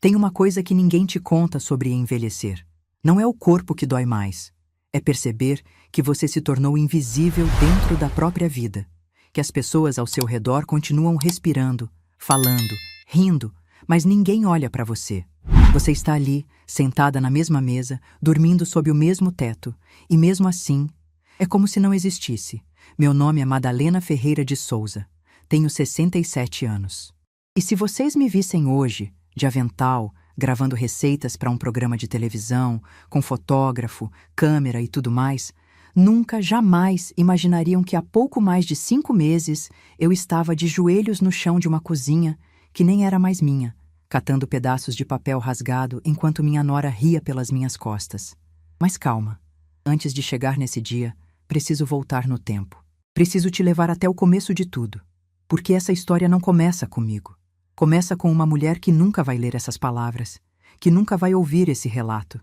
Tem uma coisa que ninguém te conta sobre envelhecer. Não é o corpo que dói mais. É perceber que você se tornou invisível dentro da própria vida. Que as pessoas ao seu redor continuam respirando, falando, rindo, mas ninguém olha para você. Você está ali, sentada na mesma mesa, dormindo sob o mesmo teto, e mesmo assim, é como se não existisse. Meu nome é Madalena Ferreira de Souza. Tenho 67 anos. E se vocês me vissem hoje, de avental, gravando receitas para um programa de televisão, com fotógrafo, câmera e tudo mais, nunca, jamais imaginariam que há pouco mais de 5 meses eu estava de joelhos no chão de uma cozinha que nem era mais minha, catando pedaços de papel rasgado enquanto minha nora ria pelas minhas costas. Mas calma, antes de chegar nesse dia, preciso voltar no tempo. Preciso te levar até o começo de tudo, porque essa história não começa comigo. Começa com uma mulher que nunca vai ler essas palavras, que nunca vai ouvir esse relato,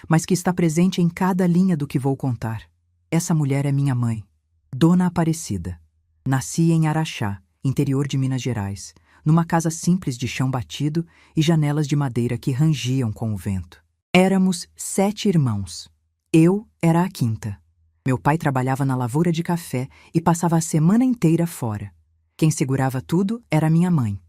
mas que está presente em cada linha do que vou contar. Essa mulher é minha mãe, Dona Aparecida. Nasci em Araxá, interior de Minas Gerais, numa casa simples de chão batido e janelas de madeira que rangiam com o vento. Éramos 7 irmãos. Eu era a quinta. Meu pai trabalhava na lavoura de café e passava a semana inteira fora. Quem segurava tudo era minha mãe.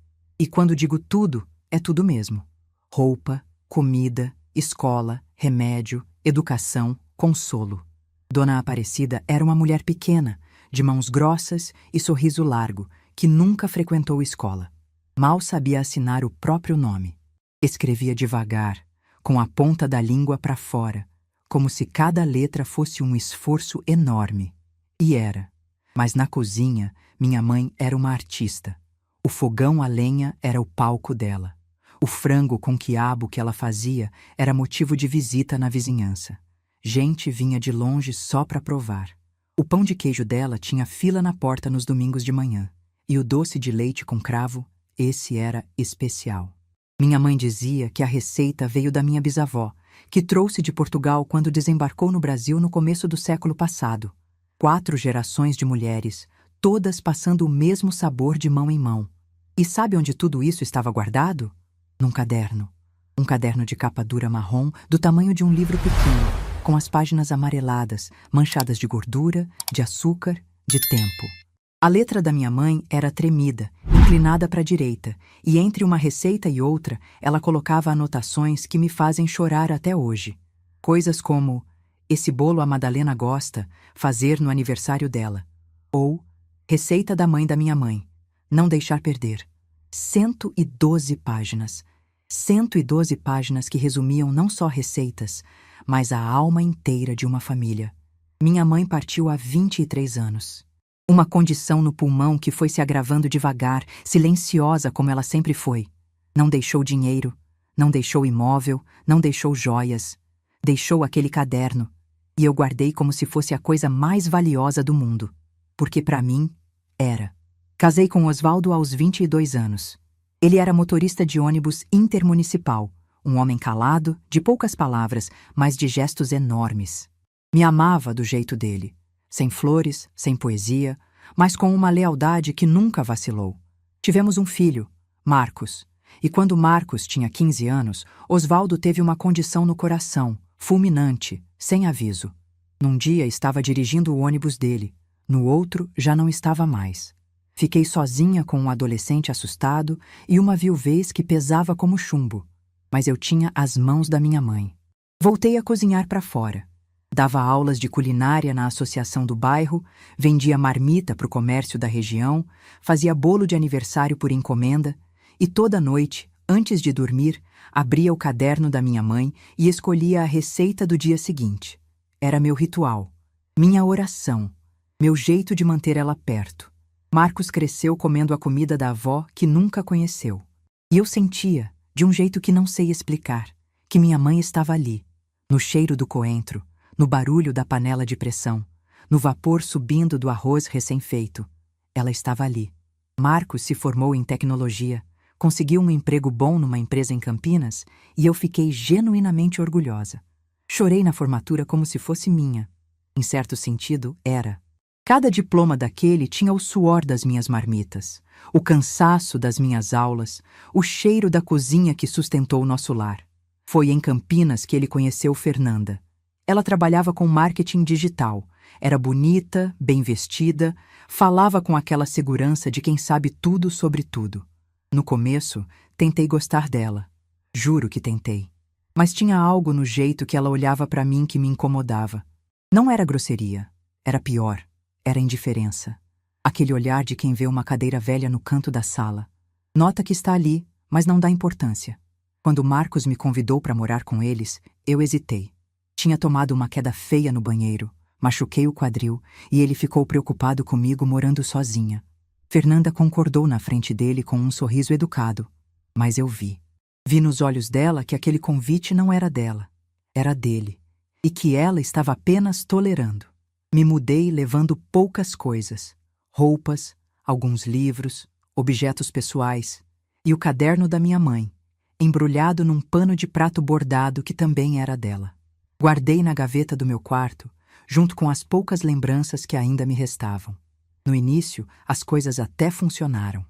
E quando digo tudo, é tudo mesmo. Roupa, comida, escola, remédio, educação, consolo. Dona Aparecida era uma mulher pequena, de mãos grossas e sorriso largo, que nunca frequentou escola. Mal sabia assinar o próprio nome. Escrevia devagar, com a ponta da língua para fora, como se cada letra fosse um esforço enorme. E era. Mas na cozinha, minha mãe era uma artista. O fogão a lenha era o palco dela. O frango com quiabo que ela fazia era motivo de visita na vizinhança. Gente vinha de longe só para provar. O pão de queijo dela tinha fila na porta nos domingos de manhã. E o doce de leite com cravo, esse era especial. Minha mãe dizia que a receita veio da minha bisavó, que trouxe de Portugal quando desembarcou no Brasil no começo do século passado. 4 gerações de mulheres, todas passando o mesmo sabor de mão em mão. E sabe onde tudo isso estava guardado? Num caderno. Um caderno de capa dura marrom, do tamanho de um livro pequeno, com as páginas amareladas, manchadas de gordura, de açúcar, de tempo. A letra da minha mãe era tremida, inclinada para a direita, e entre uma receita e outra, ela colocava anotações que me fazem chorar até hoje. Coisas como: esse bolo a Madalena gosta, fazer no aniversário dela. Ou: receita da mãe da minha mãe, não deixar perder. 112 páginas. 112 páginas que resumiam não só receitas, mas a alma inteira de uma família. Minha mãe partiu há 23 anos. Uma condição no pulmão que foi se agravando devagar, silenciosa como ela sempre foi. Não deixou dinheiro, não deixou imóvel, não deixou joias. Deixou aquele caderno, e eu guardei como se fosse a coisa mais valiosa do mundo. Porque para mim, era. Casei com Osvaldo aos 22 anos. Ele era motorista de ônibus intermunicipal, um homem calado, de poucas palavras, mas de gestos enormes. Me amava do jeito dele, sem flores, sem poesia, mas com uma lealdade que nunca vacilou. Tivemos um filho, Marcos, e quando Marcos tinha 15 anos, Osvaldo teve uma condição no coração, fulminante, sem aviso. Num dia estava dirigindo o ônibus dele, no outro já não estava mais. Fiquei sozinha com um adolescente assustado e uma viuvez que pesava como chumbo, mas eu tinha as mãos da minha mãe. Voltei a cozinhar para fora. Dava aulas de culinária na associação do bairro, vendia marmita para o comércio da região, fazia bolo de aniversário por encomenda e toda noite, antes de dormir, abria o caderno da minha mãe e escolhia a receita do dia seguinte. Era meu ritual, minha oração, meu jeito de manter ela perto. Marcos cresceu comendo a comida da avó que nunca conheceu. E eu sentia, de um jeito que não sei explicar, que minha mãe estava ali, no cheiro do coentro, no barulho da panela de pressão, no vapor subindo do arroz recém-feito. Ela estava ali. Marcos se formou em tecnologia, conseguiu um emprego bom numa empresa em Campinas e eu fiquei genuinamente orgulhosa. Chorei na formatura como se fosse minha. Em certo sentido, era. Cada diploma daquele tinha o suor das minhas marmitas, o cansaço das minhas aulas, o cheiro da cozinha que sustentou nosso lar. Foi em Campinas que ele conheceu Fernanda. Ela trabalhava com marketing digital, era bonita, bem vestida, falava com aquela segurança de quem sabe tudo sobre tudo. No começo, tentei gostar dela. Juro que tentei. Mas tinha algo no jeito que ela olhava para mim que me incomodava. Não era grosseria, era pior, era indiferença. Aquele olhar de quem vê uma cadeira velha no canto da sala. Nota que está ali, mas não dá importância. Quando Marcos me convidou para morar com eles, eu hesitei. Tinha tomado uma queda feia no banheiro, machuquei o quadril e ele ficou preocupado comigo morando sozinha. Fernanda concordou na frente dele com um sorriso educado, mas eu vi. Vi nos olhos dela que aquele convite não era dela, era dele, e que ela estava apenas tolerando. Me mudei levando poucas coisas, roupas, alguns livros, objetos pessoais e o caderno da minha mãe, embrulhado num pano de prato bordado que também era dela. Guardei na gaveta do meu quarto, junto com as poucas lembranças que ainda me restavam. No início, as coisas até funcionaram.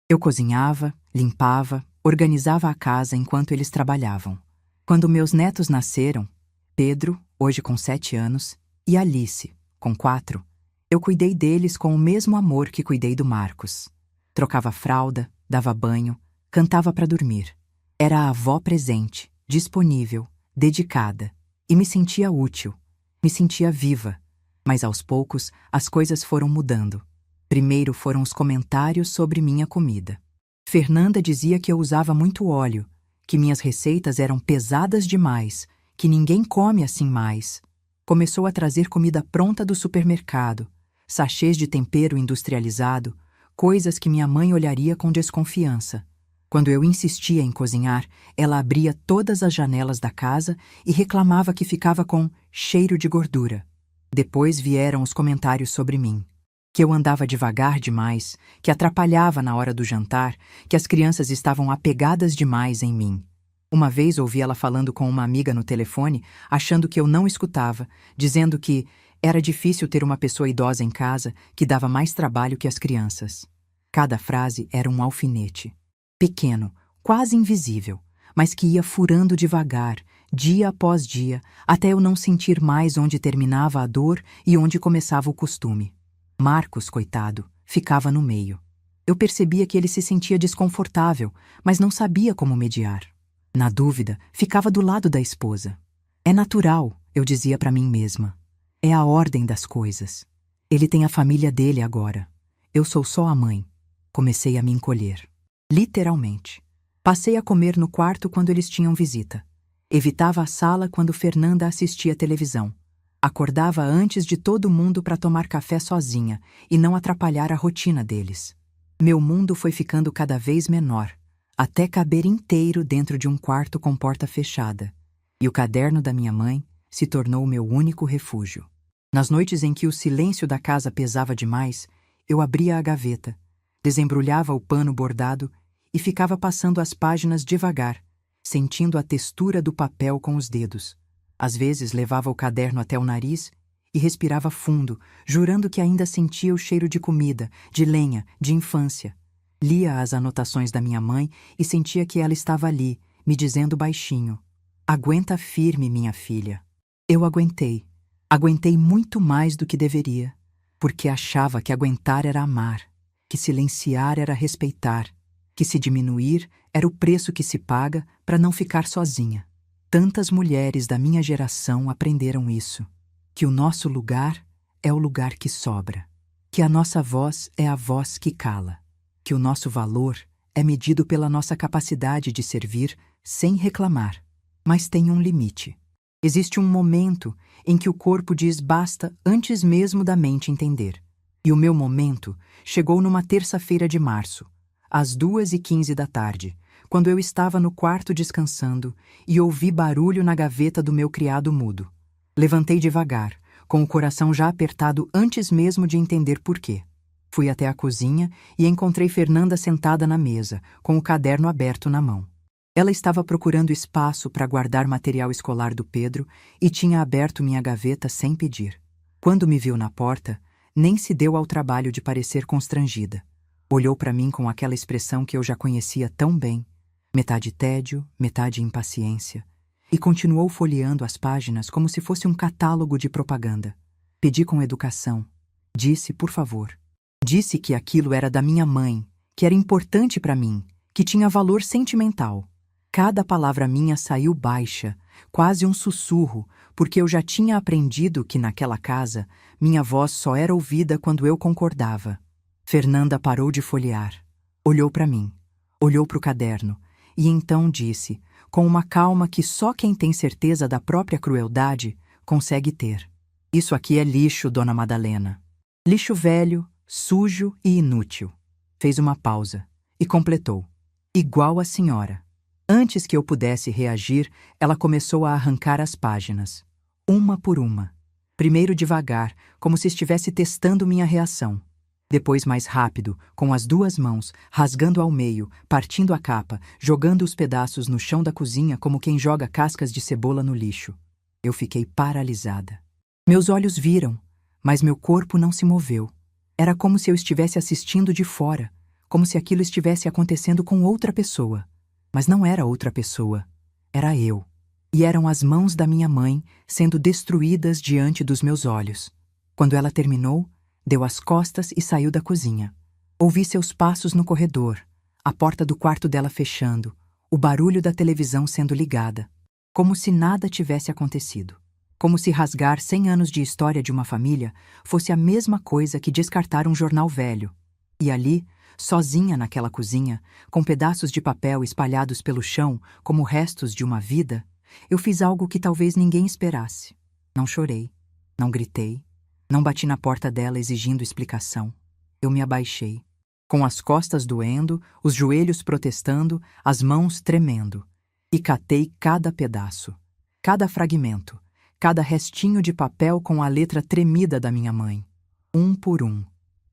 Eu cozinhava, limpava, organizava a casa enquanto eles trabalhavam. Quando meus netos nasceram, Pedro, hoje com 7 anos, e Alice, com 4, eu cuidei deles com o mesmo amor que cuidei do Marcos. Trocava fralda, dava banho, cantava para dormir. Era a avó presente, disponível, dedicada, e me sentia útil, me sentia viva. Mas aos poucos as coisas foram mudando. Primeiro foram os comentários sobre minha comida. Fernanda dizia que eu usava muito óleo, que minhas receitas eram pesadas demais, que ninguém come assim mais. Começou a trazer comida pronta do supermercado, sachês de tempero industrializado, coisas que minha mãe olharia com desconfiança. Quando eu insistia em cozinhar, ela abria todas as janelas da casa e reclamava que ficava com cheiro de gordura. Depois vieram os comentários sobre mim. Que eu andava devagar demais, que atrapalhava na hora do jantar, que as crianças estavam apegadas demais em mim. Uma vez ouvi ela falando com uma amiga no telefone, achando que eu não escutava, dizendo que era difícil ter uma pessoa idosa em casa que dava mais trabalho que as crianças. Cada frase era um alfinete. Pequeno, quase invisível, mas que ia furando devagar, dia após dia, até eu não sentir mais onde terminava a dor e onde começava o costume. Marcos, coitado, ficava no meio. Eu percebia que ele se sentia desconfortável, mas não sabia como mediar. Na dúvida, ficava do lado da esposa. É natural, eu dizia para mim mesma. É a ordem das coisas. Ele tem a família dele agora. Eu sou só a mãe. Comecei a me encolher. Literalmente. Passei a comer no quarto quando eles tinham visita. Evitava a sala quando Fernanda assistia televisão. Acordava antes de todo mundo para tomar café sozinha e não atrapalhar a rotina deles. Meu mundo foi ficando cada vez menor, até caber inteiro dentro de um quarto com porta fechada. E o caderno da minha mãe se tornou o meu único refúgio. Nas noites em que o silêncio da casa pesava demais, eu abria a gaveta, desembrulhava o pano bordado e ficava passando as páginas devagar, sentindo a textura do papel com os dedos. Às vezes levava o caderno até o nariz e respirava fundo, jurando que ainda sentia o cheiro de comida, de lenha, de infância. Lia as anotações da minha mãe e sentia que ela estava ali, me dizendo baixinho: "Aguenta firme, minha filha." Eu aguentei. Aguentei muito mais do que deveria, porque achava que aguentar era amar, que silenciar era respeitar, que se diminuir era o preço que se paga para não ficar sozinha. Tantas mulheres da minha geração aprenderam isso, que o nosso lugar é o lugar que sobra, que a nossa voz é a voz que cala, que o nosso valor é medido pela nossa capacidade de servir sem reclamar. Mas tem um limite. Existe um momento em que o corpo diz basta antes mesmo da mente entender. E o meu momento chegou numa terça-feira de março, às 2h15 da tarde, quando eu estava no quarto descansando e ouvi barulho na gaveta do meu criado mudo. Levantei devagar, com o coração já apertado antes mesmo de entender por quê. Fui até a cozinha e encontrei Fernanda sentada na mesa, com o caderno aberto na mão. Ela estava procurando espaço para guardar material escolar do Pedro e tinha aberto minha gaveta sem pedir. Quando me viu na porta, nem se deu ao trabalho de parecer constrangida. Olhou para mim com aquela expressão que eu já conhecia tão bem, metade tédio, metade impaciência, e continuou folheando as páginas como se fosse um catálogo de propaganda. Pedi com educação. Disse, por favor. Disse que aquilo era da minha mãe, que era importante para mim, que tinha valor sentimental. Cada palavra minha saiu baixa, quase um sussurro, porque eu já tinha aprendido que naquela casa minha voz só era ouvida quando eu concordava. Fernanda parou de folhear. Olhou para mim. Olhou para o caderno. E então disse, com uma calma que só quem tem certeza da própria crueldade consegue ter: "Isso aqui é lixo, dona Madalena. Lixo velho, sujo e inútil." Fez uma pausa e completou: "Igual a senhora." Antes que eu pudesse reagir, ela começou a arrancar as páginas, uma por uma. Primeiro devagar, como se estivesse testando minha reação. Depois mais rápido, com as duas mãos, rasgando ao meio, partindo a capa, jogando os pedaços no chão da cozinha como quem joga cascas de cebola no lixo. Eu fiquei paralisada. Meus olhos viram, mas meu corpo não se moveu. Era como se eu estivesse assistindo de fora, como se aquilo estivesse acontecendo com outra pessoa. Mas não era outra pessoa, era eu. E eram as mãos da minha mãe sendo destruídas diante dos meus olhos. Quando ela terminou, deu as costas e saiu da cozinha. Ouvi seus passos no corredor, a porta do quarto dela fechando, o barulho da televisão sendo ligada. Como se nada tivesse acontecido. Como se rasgar 100 anos de história de uma família fosse a mesma coisa que descartar um jornal velho. E ali, sozinha naquela cozinha, com pedaços de papel espalhados pelo chão como restos de uma vida, eu fiz algo que talvez ninguém esperasse. Não chorei, não gritei, não bati na porta dela exigindo explicação. Eu me abaixei, com as costas doendo, os joelhos protestando, as mãos tremendo, e catei cada pedaço, cada fragmento, cada restinho de papel com a letra tremida da minha mãe. Um por um,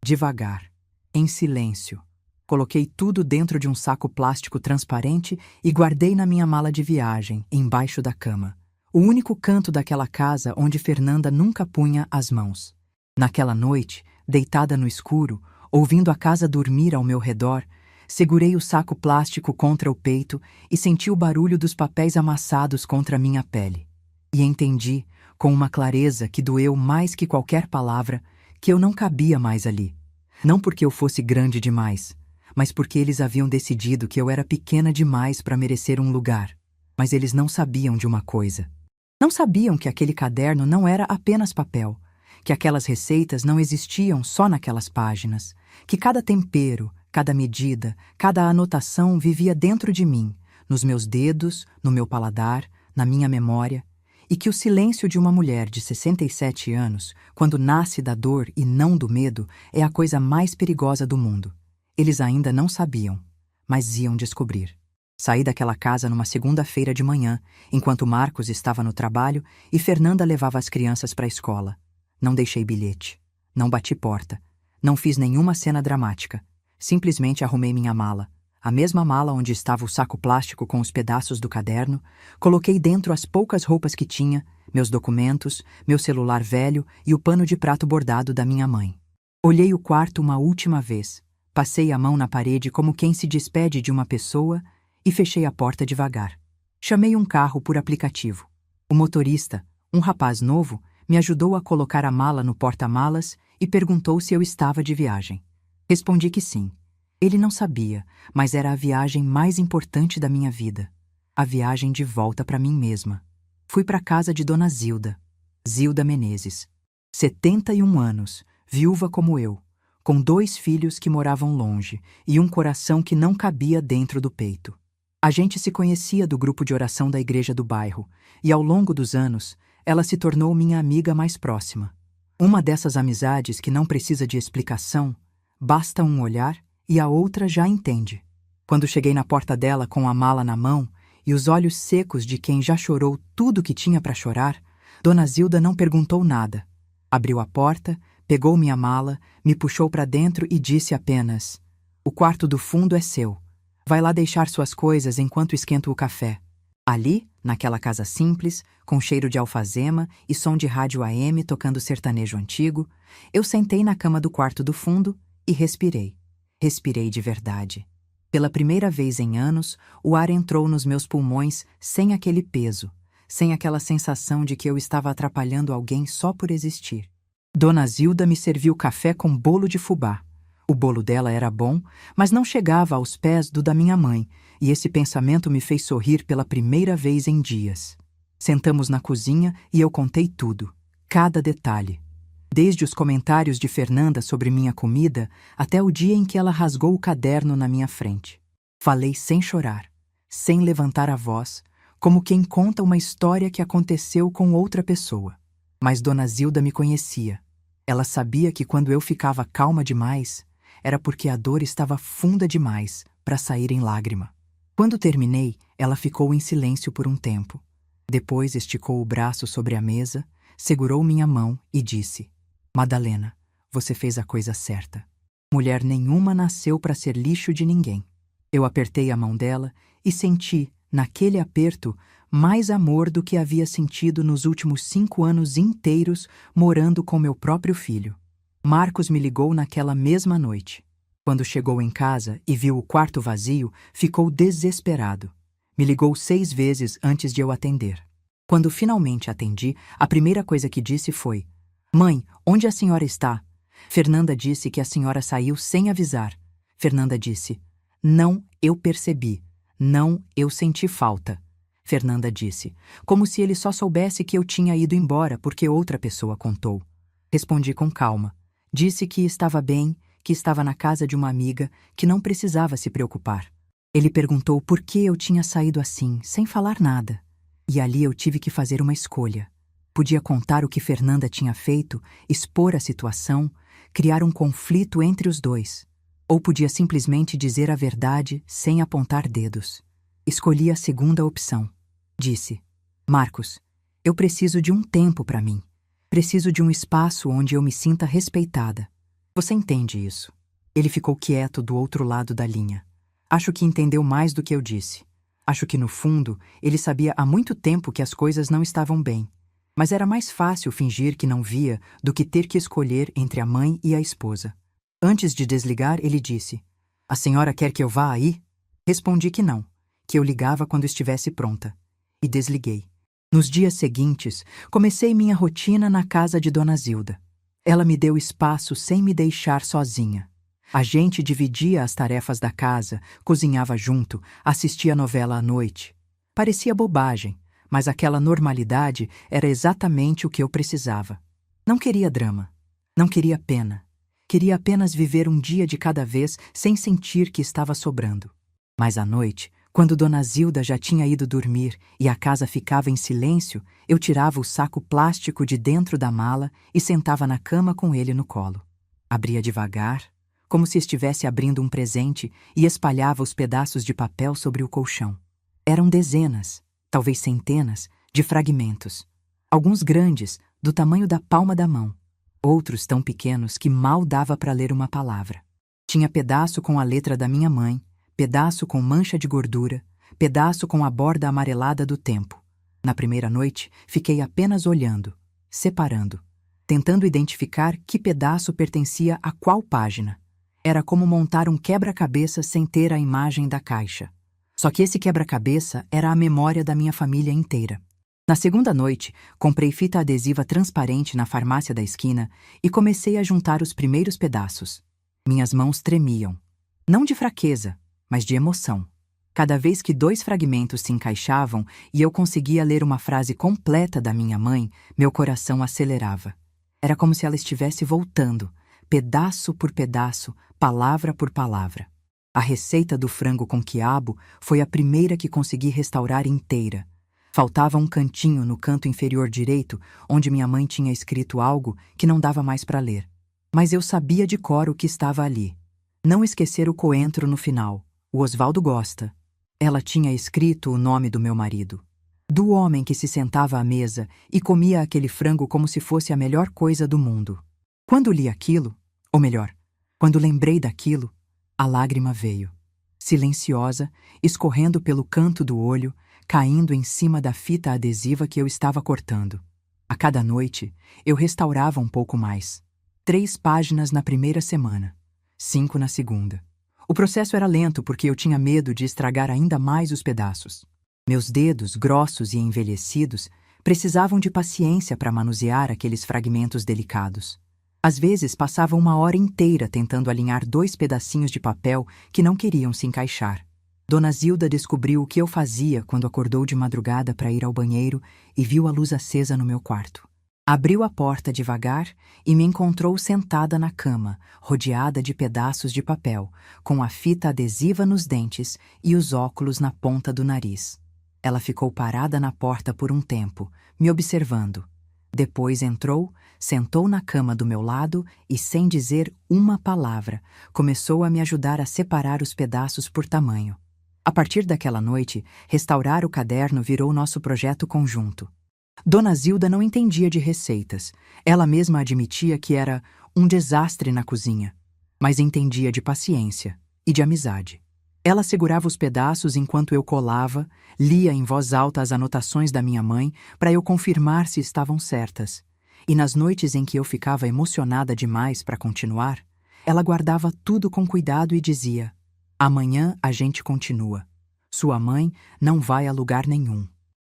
devagar, em silêncio. Coloquei tudo dentro de um saco plástico transparente e guardei na minha mala de viagem, embaixo da cama. O único canto daquela casa onde Fernanda nunca punha as mãos. Naquela noite, deitada no escuro, ouvindo a casa dormir ao meu redor, segurei o saco plástico contra o peito e senti o barulho dos papéis amassados contra a minha pele. E entendi, com uma clareza que doeu mais que qualquer palavra, que eu não cabia mais ali. Não porque eu fosse grande demais, mas porque eles haviam decidido que eu era pequena demais para merecer um lugar. Mas eles não sabiam de uma coisa. Não sabiam que aquele caderno não era apenas papel, que aquelas receitas não existiam só naquelas páginas, que cada tempero, cada medida, cada anotação vivia dentro de mim, nos meus dedos, no meu paladar, na minha memória, e que o silêncio de uma mulher de 67 anos, quando nasce da dor e não do medo, é a coisa mais perigosa do mundo. Eles ainda não sabiam, mas iam descobrir. Saí daquela casa numa segunda-feira de manhã, enquanto Marcos estava no trabalho e Fernanda levava as crianças para a escola. Não deixei bilhete, não bati porta, não fiz nenhuma cena dramática. Simplesmente arrumei minha mala, a mesma mala onde estava o saco plástico com os pedaços do caderno, coloquei dentro as poucas roupas que tinha, meus documentos, meu celular velho e o pano de prato bordado da minha mãe. Olhei o quarto uma última vez, passei a mão na parede como quem se despede de uma pessoa e fechei a porta devagar. Chamei um carro por aplicativo. O motorista, um rapaz novo, me ajudou a colocar a mala no porta-malas e perguntou se eu estava de viagem. Respondi que sim. Ele não sabia, mas era a viagem mais importante da minha vida. A viagem de volta para mim mesma. Fui para a casa de Dona Zilda, Zilda Menezes. 71 anos, viúva como eu, com 2 filhos que moravam longe e um coração que não cabia dentro do peito. A gente se conhecia do grupo de oração da igreja do bairro, e ao longo dos anos, ela se tornou minha amiga mais próxima. Uma dessas amizades que não precisa de explicação, basta um olhar e a outra já entende. Quando cheguei na porta dela com a mala na mão e os olhos secos de quem já chorou tudo o que tinha para chorar, Dona Zilda não perguntou nada. Abriu a porta, pegou minha mala, me puxou para dentro e disse apenas: "O quarto do fundo é seu. Vai lá deixar suas coisas enquanto esquento o café." Ali, naquela casa simples, com cheiro de alfazema e som de rádio AM tocando sertanejo antigo, eu sentei na cama do quarto do fundo e respirei. Respirei de verdade. Pela primeira vez em anos, o ar entrou nos meus pulmões sem aquele peso, sem aquela sensação de que eu estava atrapalhando alguém só por existir. Dona Zilda me serviu café com bolo de fubá. O bolo dela era bom, mas não chegava aos pés do da minha mãe, e esse pensamento me fez sorrir pela primeira vez em dias. Sentamos na cozinha e eu contei tudo, cada detalhe. Desde os comentários de Fernanda sobre minha comida até o dia em que ela rasgou o caderno na minha frente. Falei sem chorar, sem levantar a voz, como quem conta uma história que aconteceu com outra pessoa. Mas Dona Zilda me conhecia. Ela sabia que quando eu ficava calma demais, era porque a dor estava funda demais para sair em lágrima. Quando terminei, ela ficou em silêncio por um tempo. Depois esticou o braço sobre a mesa, segurou minha mão e disse: Madalena, você fez a coisa certa. Mulher nenhuma nasceu para ser lixo de ninguém. Eu apertei a mão dela e senti, naquele aperto, mais amor do que havia sentido nos últimos 5 anos inteiros morando com meu próprio filho. Marcos me ligou naquela mesma noite. Quando chegou em casa e viu o quarto vazio, ficou desesperado. Me ligou 6 vezes antes de eu atender. Quando finalmente atendi, a primeira coisa que disse foi: Mãe, onde a senhora está? Fernanda disse que a senhora saiu sem avisar. Fernanda disse: Não, eu percebi. Não, eu senti falta. Fernanda disse, como se ele só soubesse que eu tinha ido embora porque outra pessoa contou. Respondi com calma. Disse que estava bem, que estava na casa de uma amiga, que não precisava se preocupar. Ele perguntou por que eu tinha saído assim, sem falar nada. E ali eu tive que fazer uma escolha. Podia contar o que Fernanda tinha feito, expor a situação, criar um conflito entre os dois. Ou podia simplesmente dizer a verdade sem apontar dedos. Escolhi a segunda opção. Disse: Marcos, eu preciso de um tempo para mim. Preciso de um espaço onde eu me sinta respeitada. Você entende isso? Ele ficou quieto do outro lado da linha. Acho que entendeu mais do que eu disse. Acho que, no fundo, ele sabia há muito tempo que as coisas não estavam bem. Mas era mais fácil fingir que não via do que ter que escolher entre a mãe e a esposa. Antes de desligar, ele disse: A senhora quer que eu vá aí? Respondi que não, que eu ligava quando estivesse pronta. E desliguei. Nos dias seguintes, comecei minha rotina na casa de Dona Zilda. Ela me deu espaço sem me deixar sozinha. A gente dividia as tarefas da casa, cozinhava junto, assistia novela à noite. Parecia bobagem, mas aquela normalidade era exatamente o que eu precisava. Não queria drama. Não queria pena. Queria apenas viver um dia de cada vez sem sentir que estava sobrando. Mas à noite, quando Dona Zilda já tinha ido dormir e a casa ficava em silêncio, eu tirava o saco plástico de dentro da mala e sentava na cama com ele no colo. Abria devagar, como se estivesse abrindo um presente, e espalhava os pedaços de papel sobre o colchão. Eram dezenas, talvez centenas, de fragmentos. Alguns grandes, do tamanho da palma da mão. Outros tão pequenos que mal dava para ler uma palavra. Tinha pedaço com a letra da minha mãe, pedaço com mancha de gordura, pedaço com a borda amarelada do tempo. Na primeira noite, fiquei apenas olhando, separando, tentando identificar que pedaço pertencia a qual página. Era como montar um quebra-cabeça sem ter a imagem da caixa. Só que esse quebra-cabeça era a memória da minha família inteira. Na segunda noite, comprei fita adesiva transparente na farmácia da esquina e comecei a juntar os primeiros pedaços. Minhas mãos tremiam. Não de fraqueza, mas de emoção. Cada vez que 2 fragmentos se encaixavam e eu conseguia ler uma frase completa da minha mãe, meu coração acelerava. Era como se ela estivesse voltando, pedaço por pedaço, palavra por palavra. A receita do frango com quiabo foi a primeira que consegui restaurar inteira. Faltava um cantinho no canto inferior direito, onde minha mãe tinha escrito algo que não dava mais para ler. Mas eu sabia de cor o que estava ali. Não esquecer o coentro no final. O Osvaldo gosta. Ela tinha escrito o nome do meu marido. Do homem que se sentava à mesa e comia aquele frango como se fosse a melhor coisa do mundo. Quando li aquilo, ou melhor, quando lembrei daquilo, a lágrima veio. Silenciosa, escorrendo pelo canto do olho, caindo em cima da fita adesiva que eu estava cortando. A cada noite, eu restaurava um pouco mais. 3 páginas na primeira semana, 5 na segunda. O processo era lento porque eu tinha medo de estragar ainda mais os pedaços. Meus dedos, grossos e envelhecidos, precisavam de paciência para manusear aqueles fragmentos delicados. Às vezes passava 1 hora inteira tentando alinhar 2 pedacinhos de papel que não queriam se encaixar. Dona Zilda descobriu o que eu fazia quando acordou de madrugada para ir ao banheiro e viu a luz acesa no meu quarto. Abriu a porta devagar e me encontrou sentada na cama, rodeada de pedaços de papel, com a fita adesiva nos dentes e os óculos na ponta do nariz. Ela ficou parada na porta por um tempo, me observando. Depois entrou, sentou na cama do meu lado e, sem dizer uma palavra, começou a me ajudar a separar os pedaços por tamanho. A partir daquela noite, restaurar o caderno virou nosso projeto conjunto. Dona Zilda não entendia de receitas. Ela mesma admitia que era um desastre na cozinha, mas entendia de paciência e de amizade. Ela segurava os pedaços enquanto eu colava, lia em voz alta as anotações da minha mãe para eu confirmar se estavam certas. E nas noites em que eu ficava emocionada demais para continuar, ela guardava tudo com cuidado e dizia: "Amanhã a gente continua. Sua mãe não vai a lugar nenhum."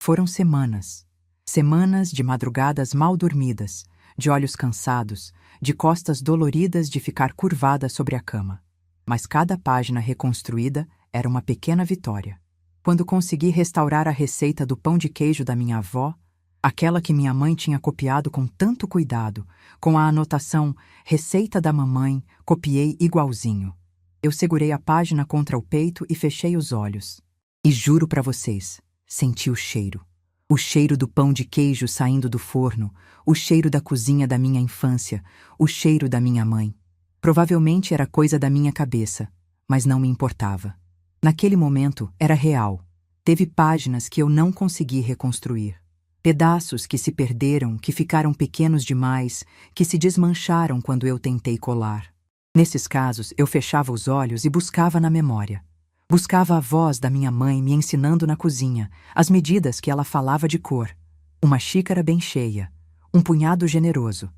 Foram semanas. Semanas de madrugadas mal dormidas, de olhos cansados, de costas doloridas de ficar curvada sobre a cama. Mas cada página reconstruída era uma pequena vitória. Quando consegui restaurar a receita do pão de queijo da minha avó, aquela que minha mãe tinha copiado com tanto cuidado, com a anotação "Receita da mamãe, copiei igualzinho." Eu segurei a página contra o peito e fechei os olhos. E juro para vocês, senti o cheiro. O cheiro do pão de queijo saindo do forno, o cheiro da cozinha da minha infância, o cheiro da minha mãe. Provavelmente era coisa da minha cabeça, mas não me importava. Naquele momento era real. Teve páginas que eu não consegui reconstruir. Pedaços que se perderam, que ficaram pequenos demais, que se desmancharam quando eu tentei colar. Nesses casos, eu fechava os olhos e buscava na memória. Buscava a voz da minha mãe me ensinando na cozinha, as medidas que ela falava de cor. Uma xícara bem cheia, um punhado generoso.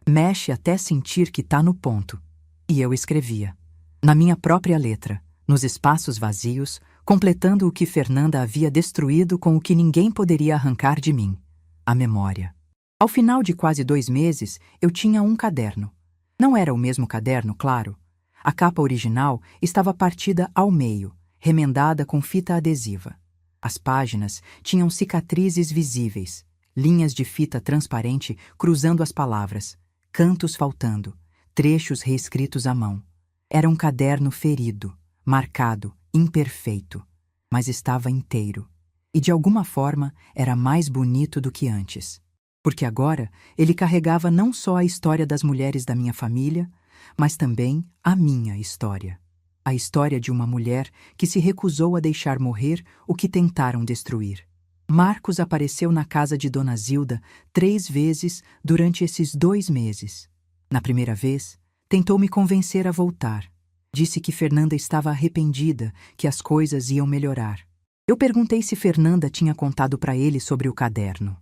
Mexe até sentir que tá no ponto. E eu escrevia. Na minha própria letra, nos espaços vazios, completando o que Fernanda havia destruído com o que ninguém poderia arrancar de mim: a memória. Ao final de quase 2 meses, eu tinha um caderno. Não era o mesmo caderno, claro. A capa original estava partida ao meio, remendada com fita adesiva. As páginas tinham cicatrizes visíveis, linhas de fita transparente cruzando as palavras, cantos faltando, trechos reescritos à mão. Era um caderno ferido, marcado, imperfeito, mas estava inteiro. E de alguma forma era mais bonito do que antes. Porque agora ele carregava não só a história das mulheres da minha família, mas também a minha história. A história de uma mulher que se recusou a deixar morrer o que tentaram destruir. Marcos apareceu na casa de Dona Zilda 3 vezes durante esses 2 meses. Na primeira vez, tentou me convencer a voltar. Disse que Fernanda estava arrependida, que as coisas iam melhorar. Eu perguntei se Fernanda tinha contado para ele sobre o caderno.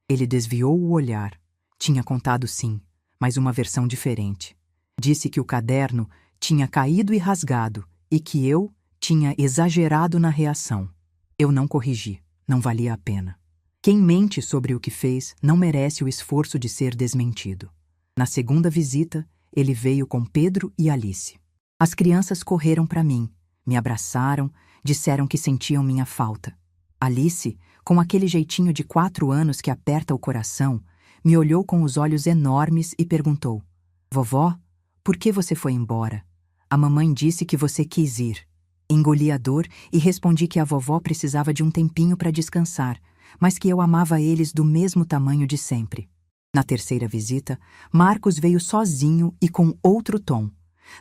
Ele desviou o olhar. Tinha contado sim, mas uma versão diferente. Disse que o caderno tinha caído e rasgado e que eu tinha exagerado na reação. Eu não corrigi, não valia a pena. Quem mente sobre o que fez não merece o esforço de ser desmentido. Na segunda visita, ele veio com Pedro e Alice. As crianças correram para mim, me abraçaram, disseram que sentiam minha falta. Alice, com aquele jeitinho de 4 anos que aperta o coração, me olhou com os olhos enormes e perguntou: "Vovó, por que você foi embora? A mamãe disse que você quis ir." Engoli a dor e respondi que a vovó precisava de um tempinho para descansar, mas que eu amava eles do mesmo tamanho de sempre. Na terceira visita, Marcos veio sozinho e com outro tom.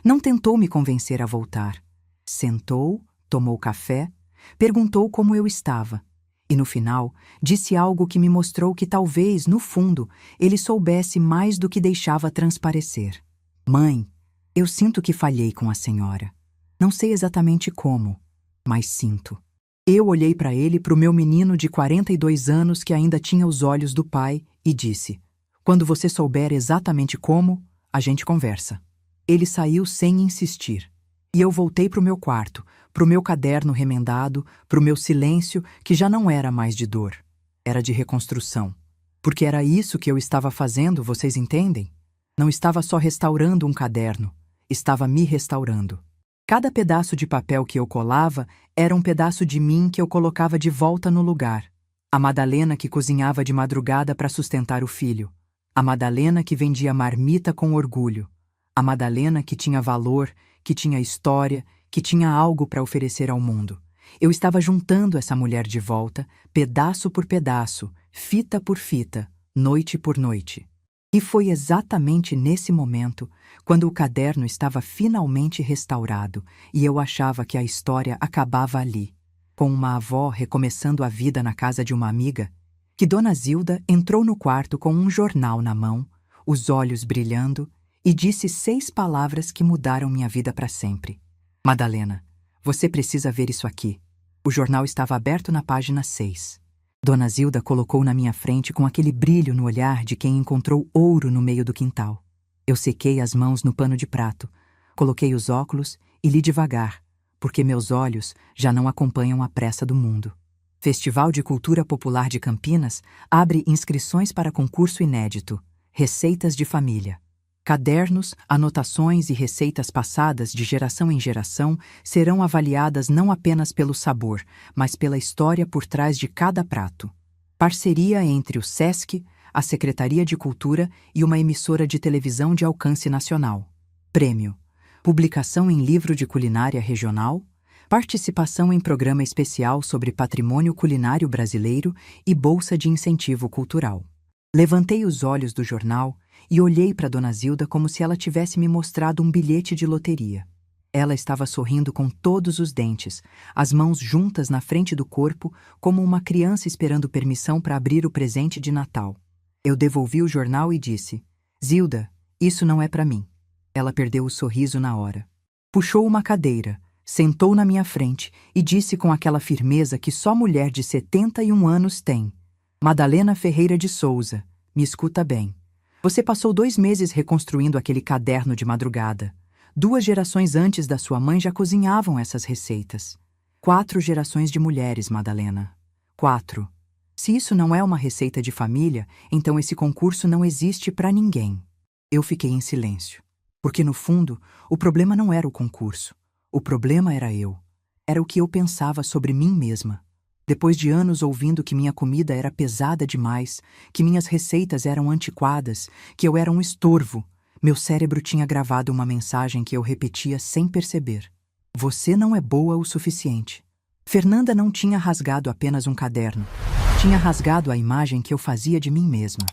Não tentou me convencer a voltar. Sentou, tomou café, perguntou como eu estava. E no final, disse algo que me mostrou que talvez, no fundo, ele soubesse mais do que deixava transparecer. "Mãe, eu sinto que falhei com a senhora. Não sei exatamente como, mas sinto." Eu olhei para ele, para o meu menino de 42 anos que ainda tinha os olhos do pai, e disse: "Quando você souber exatamente como, a gente conversa." Ele saiu sem insistir. E eu voltei para o meu quarto, para o meu caderno remendado, para o meu silêncio, que já não era mais de dor. Era de reconstrução. Porque era isso que eu estava fazendo, vocês entendem? Não estava só restaurando um caderno, estava me restaurando. Cada pedaço de papel que eu colava era um pedaço de mim que eu colocava de volta no lugar. A Madalena que cozinhava de madrugada para sustentar o filho. A Madalena que vendia marmita com orgulho. A Madalena que tinha valor, que tinha história, que tinha algo para oferecer ao mundo. Eu estava juntando essa mulher de volta, pedaço por pedaço, fita por fita, noite por noite. E foi exatamente nesse momento, quando o caderno estava finalmente restaurado e eu achava que a história acabava ali, com uma avó recomeçando a vida na casa de uma amiga, que Dona Zilda entrou no quarto com um jornal na mão, os olhos brilhando, e disse 6 palavras que mudaram minha vida para sempre. "Madalena, você precisa ver isso aqui." O jornal estava aberto na página 6. Dona Zilda colocou na minha frente com aquele brilho no olhar de quem encontrou ouro no meio do quintal. Eu sequei as mãos no pano de prato, coloquei os óculos e li devagar, porque meus olhos já não acompanham a pressa do mundo. Festival de Cultura Popular de Campinas abre inscrições para concurso inédito, Receitas de Família. Cadernos, anotações e receitas passadas de geração em geração serão avaliadas não apenas pelo sabor, mas pela história por trás de cada prato. Parceria entre o SESC, a Secretaria de Cultura e uma emissora de televisão de alcance nacional. Prêmio: publicação em livro de culinária regional, participação em programa especial sobre patrimônio culinário brasileiro e bolsa de incentivo cultural. Levantei os olhos do jornal e olhei para Dona Zilda como se ela tivesse me mostrado um bilhete de loteria. Ela estava sorrindo com todos os dentes, as mãos juntas na frente do corpo, como uma criança esperando permissão para abrir o presente de Natal. Eu devolvi o jornal e disse: "Zilda, isso não é para mim." Ela perdeu o sorriso na hora. Puxou uma cadeira, sentou na minha frente e disse com aquela firmeza que só mulher de 71 anos tem: "Madalena Ferreira de Souza, me escuta bem. Você passou 2 meses reconstruindo aquele caderno de madrugada. 2 gerações antes da sua mãe já cozinhavam essas receitas. 4 gerações de mulheres, Madalena. 4. Se isso não é uma receita de família, então esse concurso não existe para ninguém." Eu fiquei em silêncio. Porque, no fundo, o problema não era o concurso. O problema era eu. Era o que eu pensava sobre mim mesma. Depois de anos ouvindo que minha comida era pesada demais, que minhas receitas eram antiquadas, que eu era um estorvo, meu cérebro tinha gravado uma mensagem que eu repetia sem perceber: "Você não é boa o suficiente." Fernanda não tinha rasgado apenas um caderno, tinha rasgado a imagem que eu fazia de mim mesma.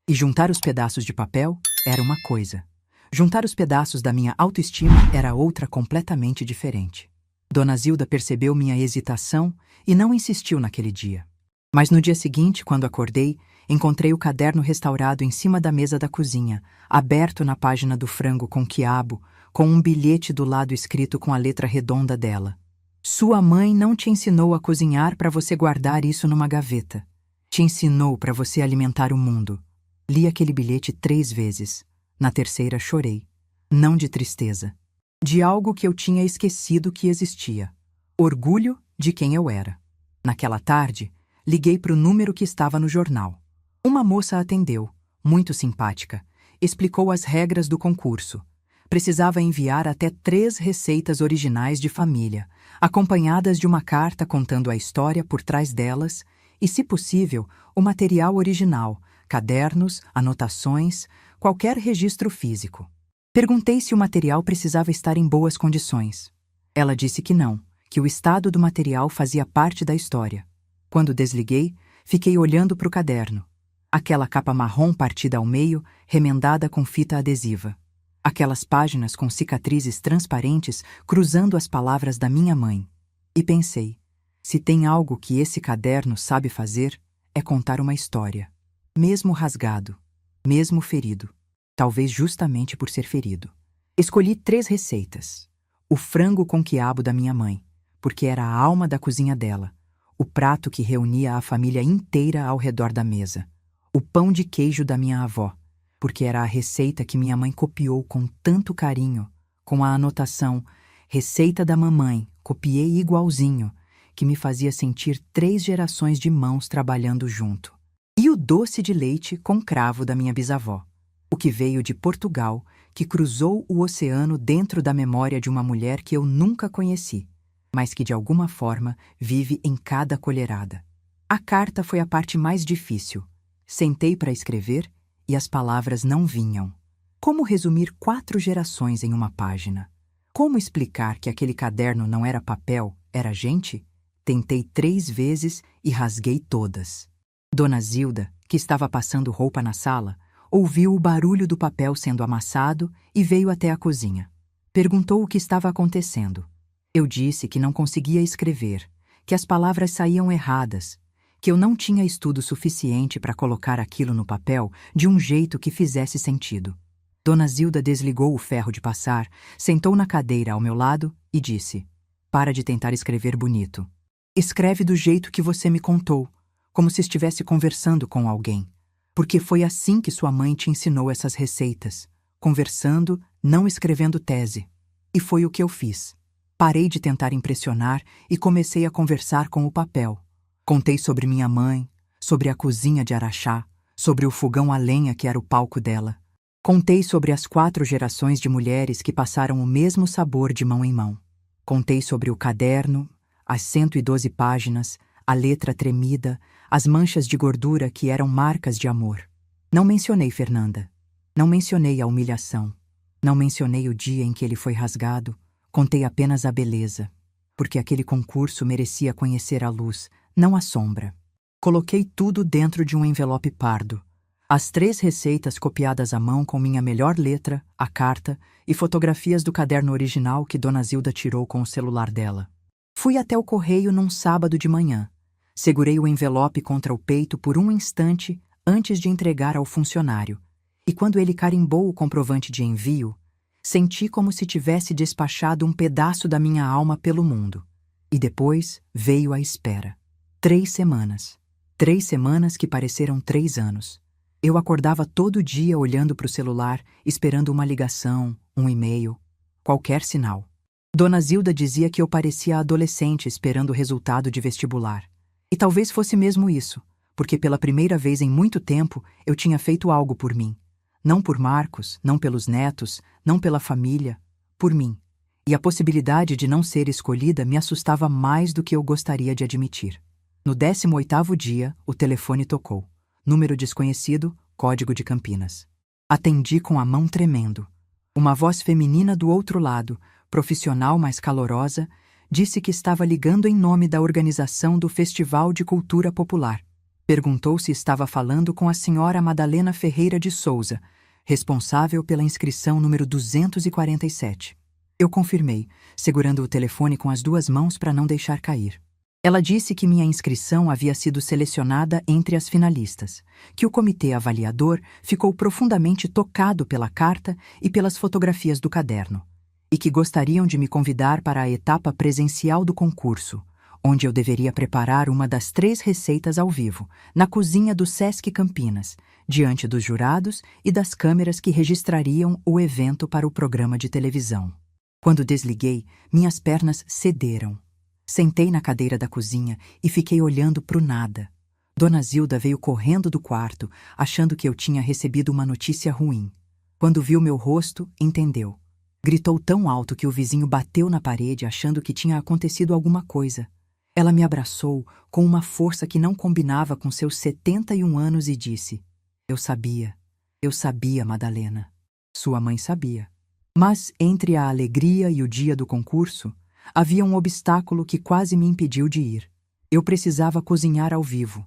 E juntar os pedaços de papel era uma coisa. Juntar os pedaços da minha autoestima era outra completamente diferente. Dona Zilda percebeu minha hesitação e não insistiu naquele dia. Mas no dia seguinte, quando acordei, encontrei o caderno restaurado em cima da mesa da cozinha, aberto na página do frango com quiabo, com um bilhete do lado escrito com a letra redonda dela: "Sua mãe não te ensinou a cozinhar para você guardar isso numa gaveta. Te ensinou para você alimentar o mundo." Li aquele bilhete 3 vezes. Na terceira chorei. Não de tristeza. De algo que eu tinha esquecido que existia. Orgulho de quem eu era. Naquela tarde, liguei para o número que estava no jornal. Uma moça atendeu, muito simpática. Explicou as regras do concurso. Precisava enviar até 3 receitas originais de família, acompanhadas de uma carta contando a história por trás delas e, se possível, o material original, cadernos, anotações, qualquer registro físico. Perguntei se o material precisava estar em boas condições. Ela disse que não, que o estado do material fazia parte da história. Quando desliguei, fiquei olhando para o caderno. Aquela capa marrom partida ao meio, remendada com fita adesiva. Aquelas páginas com cicatrizes transparentes cruzando as palavras da minha mãe. E pensei, se tem algo que esse caderno sabe fazer, é contar uma história. Mesmo rasgado, mesmo ferido. Talvez justamente por ser ferido. Escolhi 3 receitas. O frango com quiabo da minha mãe, porque era a alma da cozinha dela, o prato que reunia a família inteira ao redor da mesa, o pão de queijo da minha avó, porque era a receita que minha mãe copiou com tanto carinho, com a anotação "Receita da mamãe, copiei igualzinho", que me fazia sentir 3 gerações de mãos trabalhando junto. E o doce de leite com cravo da minha bisavó, o que veio de Portugal, que cruzou o oceano dentro da memória de uma mulher que eu nunca conheci, mas que de alguma forma vive em cada colherada. A carta foi a parte mais difícil. Sentei para escrever e as palavras não vinham. Como resumir 4 gerações em uma página? Como explicar que aquele caderno não era papel, era gente? Tentei 3 vezes e rasguei todas. Dona Zilda, que estava passando roupa na sala, ouviu o barulho do papel sendo amassado e veio até a cozinha. Perguntou o que estava acontecendo. Eu disse que não conseguia escrever, que as palavras saíam erradas, que eu não tinha estudo suficiente para colocar aquilo no papel de um jeito que fizesse sentido. Dona Zilda desligou o ferro de passar, sentou na cadeira ao meu lado e disse: "Para de tentar escrever bonito. Escreve do jeito que você me contou, como se estivesse conversando com alguém, porque foi assim que sua mãe te ensinou essas receitas, conversando, não escrevendo tese. E foi o que eu fiz. Parei de tentar impressionar e comecei a conversar com o papel. Contei sobre minha mãe, sobre a cozinha de Araxá, sobre o fogão a lenha que era o palco dela. Contei sobre as 4 gerações de mulheres que passaram o mesmo sabor de mão em mão. Contei sobre o caderno, as 112 páginas, a letra tremida, as manchas de gordura que eram marcas de amor. Não mencionei Fernanda. Não mencionei a humilhação. Não mencionei o dia em que ele foi rasgado. Contei apenas a beleza, porque aquele concurso merecia conhecer a luz, não a sombra. Coloquei tudo dentro de um envelope pardo. As 3 receitas copiadas à mão com minha melhor letra, a carta e fotografias do caderno original que Dona Zilda tirou com o celular dela. Fui até o correio num sábado de manhã. Segurei o envelope contra o peito por um instante antes de entregar ao funcionário, e quando ele carimbou o comprovante de envio, senti como se tivesse despachado um pedaço da minha alma pelo mundo. E depois veio a espera. 3 semanas. 3 semanas que pareceram 3 anos. Eu acordava todo dia olhando para o celular, esperando uma ligação, um e-mail, qualquer sinal. Dona Zilda dizia que eu parecia adolescente esperando o resultado de vestibular. E talvez fosse mesmo isso, porque pela primeira vez em muito tempo eu tinha feito algo por mim. Não por Marcos, não pelos netos, não pela família, por mim. E a possibilidade de não ser escolhida me assustava mais do que eu gostaria de admitir. No 18º dia, o telefone tocou. Número desconhecido, código de Campinas. Atendi com a mão tremendo. Uma voz feminina do outro lado, profissional mais calorosa, disse que estava ligando em nome da organização do Festival de Cultura Popular. Perguntou se estava falando com a senhora Madalena Ferreira de Souza, responsável pela inscrição número 247. Eu confirmei, segurando o telefone com as 2 mãos para não deixar cair. Ela disse que minha inscrição havia sido selecionada entre as finalistas, que o comitê avaliador ficou profundamente tocado pela carta e pelas fotografias do caderno, e que gostariam de me convidar para a etapa presencial do concurso, onde eu deveria preparar uma das 3 receitas ao vivo, na cozinha do Sesc Campinas, diante dos jurados e das câmeras que registrariam o evento para o programa de televisão. Quando desliguei, minhas pernas cederam. Sentei na cadeira da cozinha e fiquei olhando para o nada. Dona Zilda veio correndo do quarto, achando que eu tinha recebido uma notícia ruim. Quando viu meu rosto, entendeu. Gritou tão alto que o vizinho bateu na parede, achando que tinha acontecido alguma coisa. Ela me abraçou com uma força que não combinava com seus 71 anos e disse: eu sabia, Madalena. Sua mãe sabia. Mas, entre a alegria e o dia do concurso, havia um obstáculo que quase me impediu de ir. Eu precisava cozinhar ao vivo,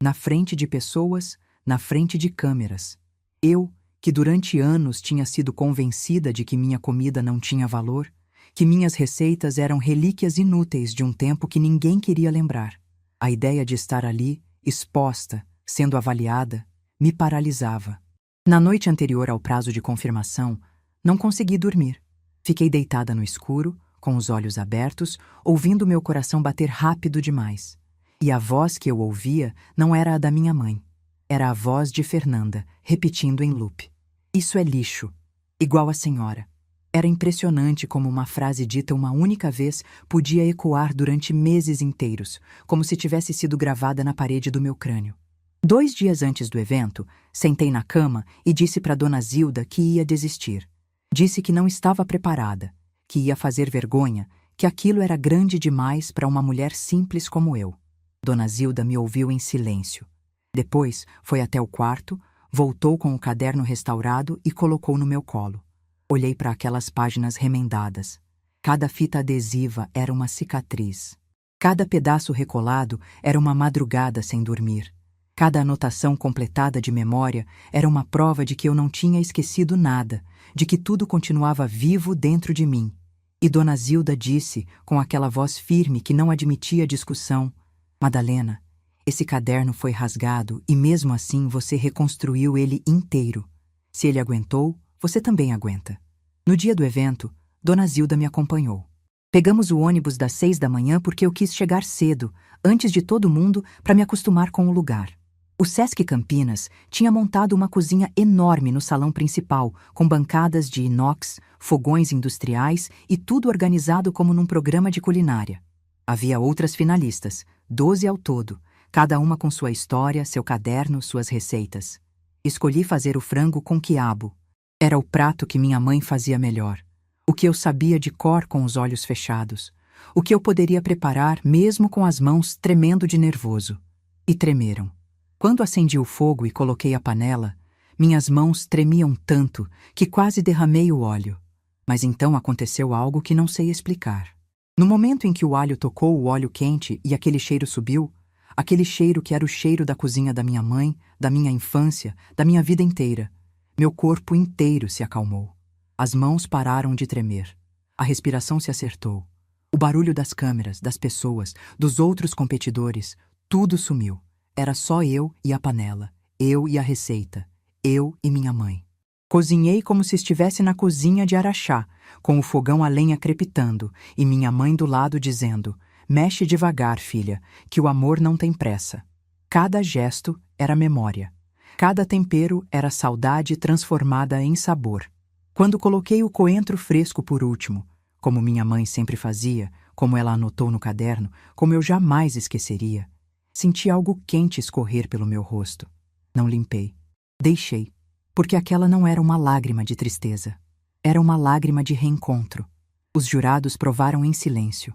na frente de pessoas, na frente de câmeras. Eu, que durante anos tinha sido convencida de que minha comida não tinha valor, que minhas receitas eram relíquias inúteis de um tempo que ninguém queria lembrar. A ideia de estar ali, exposta, sendo avaliada, me paralisava. Na noite anterior ao prazo de confirmação, não consegui dormir. Fiquei deitada no escuro, com os olhos abertos, ouvindo meu coração bater rápido demais. E a voz que eu ouvia não era a da minha mãe. Era a voz de Fernanda, repetindo em loop: "Isso é lixo. Igual a senhora." Era impressionante como uma frase dita uma única vez podia ecoar durante meses inteiros, como se tivesse sido gravada na parede do meu crânio. 2 dias antes do evento, sentei na cama e disse para Dona Zilda que ia desistir. Disse que não estava preparada, que ia fazer vergonha, que aquilo era grande demais para uma mulher simples como eu. Dona Zilda me ouviu em silêncio. Depois foi até o quarto, voltou com o caderno restaurado e colocou no meu colo. Olhei para aquelas páginas remendadas. Cada fita adesiva era uma cicatriz. Cada pedaço recolado era uma madrugada sem dormir. Cada anotação completada de memória era uma prova de que eu não tinha esquecido nada, de que tudo continuava vivo dentro de mim. E Dona Zilda disse, com aquela voz firme que não admitia discussão: "Madalena, esse caderno foi rasgado e mesmo assim você reconstruiu ele inteiro. Se ele aguentou, você também aguenta." No dia do evento, Dona Zilda me acompanhou. Pegamos o ônibus das 6 da manhã porque eu quis chegar cedo, antes de todo mundo, para me acostumar com o lugar. O Sesc Campinas tinha montado uma cozinha enorme no salão principal, com bancadas de inox, fogões industriais e tudo organizado como num programa de culinária. Havia outras finalistas, 12 ao todo, cada uma com sua história, seu caderno, suas receitas. Escolhi fazer o frango com quiabo. Era o prato que minha mãe fazia melhor. O que eu sabia de cor com os olhos fechados. O que eu poderia preparar mesmo com as mãos tremendo de nervoso. E tremeram. Quando acendi o fogo e coloquei a panela, minhas mãos tremiam tanto que quase derramei o óleo. Mas então aconteceu algo que não sei explicar. No momento em que o alho tocou o óleo quente e aquele cheiro subiu, aquele cheiro que era o cheiro da cozinha da minha mãe, da minha infância, da minha vida inteira, meu corpo inteiro se acalmou. As mãos pararam de tremer. A respiração se acertou. O barulho das câmeras, das pessoas, dos outros competidores, tudo sumiu. Era só eu e a panela, eu e a receita, eu e minha mãe. Cozinhei como se estivesse na cozinha de Araxá, com o fogão a lenha crepitando e minha mãe do lado dizendo: "Mexe devagar, filha, que o amor não tem pressa." Cada gesto era memória. Cada tempero era saudade transformada em sabor. Quando coloquei o coentro fresco por último, como minha mãe sempre fazia, como ela anotou no caderno, como eu jamais esqueceria, senti algo quente escorrer pelo meu rosto. Não limpei. Deixei. Porque aquela não era uma lágrima de tristeza. Era uma lágrima de reencontro. Os jurados provaram em silêncio.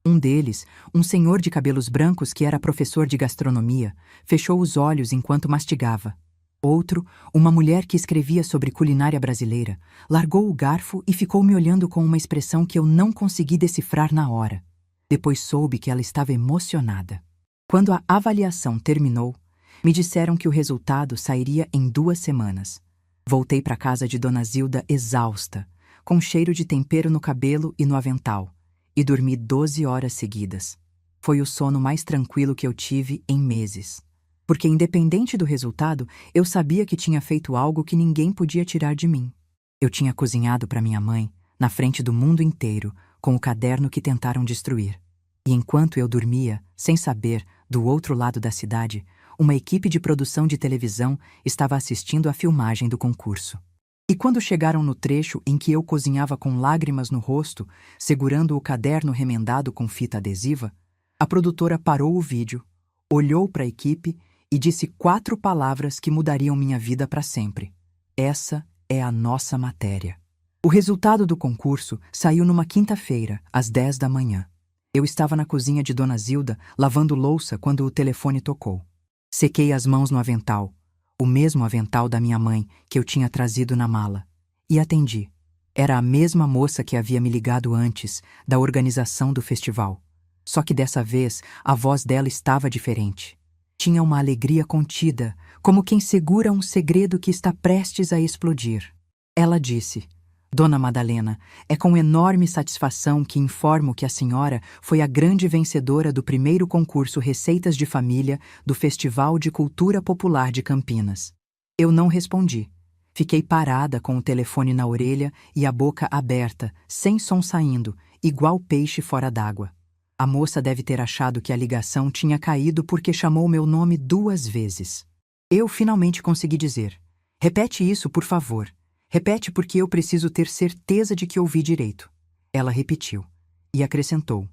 Um deles, um senhor de cabelos brancos que era professor de gastronomia, fechou os olhos enquanto mastigava. Outro, uma mulher que escrevia sobre culinária brasileira, largou o garfo e ficou me olhando com uma expressão que eu não consegui decifrar na hora. Depois soube que ela estava emocionada. Quando a avaliação terminou, me disseram que o resultado sairia em 2 semanas. Voltei para casa de Dona Zilda exausta, com cheiro de tempero no cabelo e no avental, e dormi 12 horas seguidas. Foi o sono mais tranquilo que eu tive em meses. Porque, independente do resultado, eu sabia que tinha feito algo que ninguém podia tirar de mim. Eu tinha cozinhado para minha mãe, na frente do mundo inteiro, com o caderno que tentaram destruir. E enquanto eu dormia, sem saber, do outro lado da cidade, uma equipe de produção de televisão estava assistindo à filmagem do concurso. E quando chegaram no trecho em que eu cozinhava com lágrimas no rosto, segurando o caderno remendado com fita adesiva, a produtora parou o vídeo, olhou para a equipe e disse 4 palavras que mudariam minha vida para sempre. Essa é a nossa matéria. O resultado do concurso saiu numa quinta-feira, às 10 da manhã. Eu estava na cozinha de Dona Zilda, lavando louça quando o telefone tocou. Sequei as mãos no avental, o mesmo avental da minha mãe que eu tinha trazido na mala, e atendi. Era a mesma moça que havia me ligado antes, da organização do festival. Só que dessa vez a voz dela estava diferente. Tinha uma alegria contida, como quem segura um segredo que está prestes a explodir. Ela disse: "Dona Madalena, é com enorme satisfação que informo que a senhora foi a grande vencedora do primeiro concurso Receitas de Família do Festival de Cultura Popular de Campinas." Eu não respondi. Fiquei parada com o telefone na orelha e a boca aberta, sem som saindo, igual peixe fora d'água. A moça deve ter achado que a ligação tinha caído porque chamou meu nome 2 vezes. Eu finalmente consegui dizer: repete isso, por favor. Repete porque eu preciso ter certeza de que ouvi direito. Ela repetiu e acrescentou: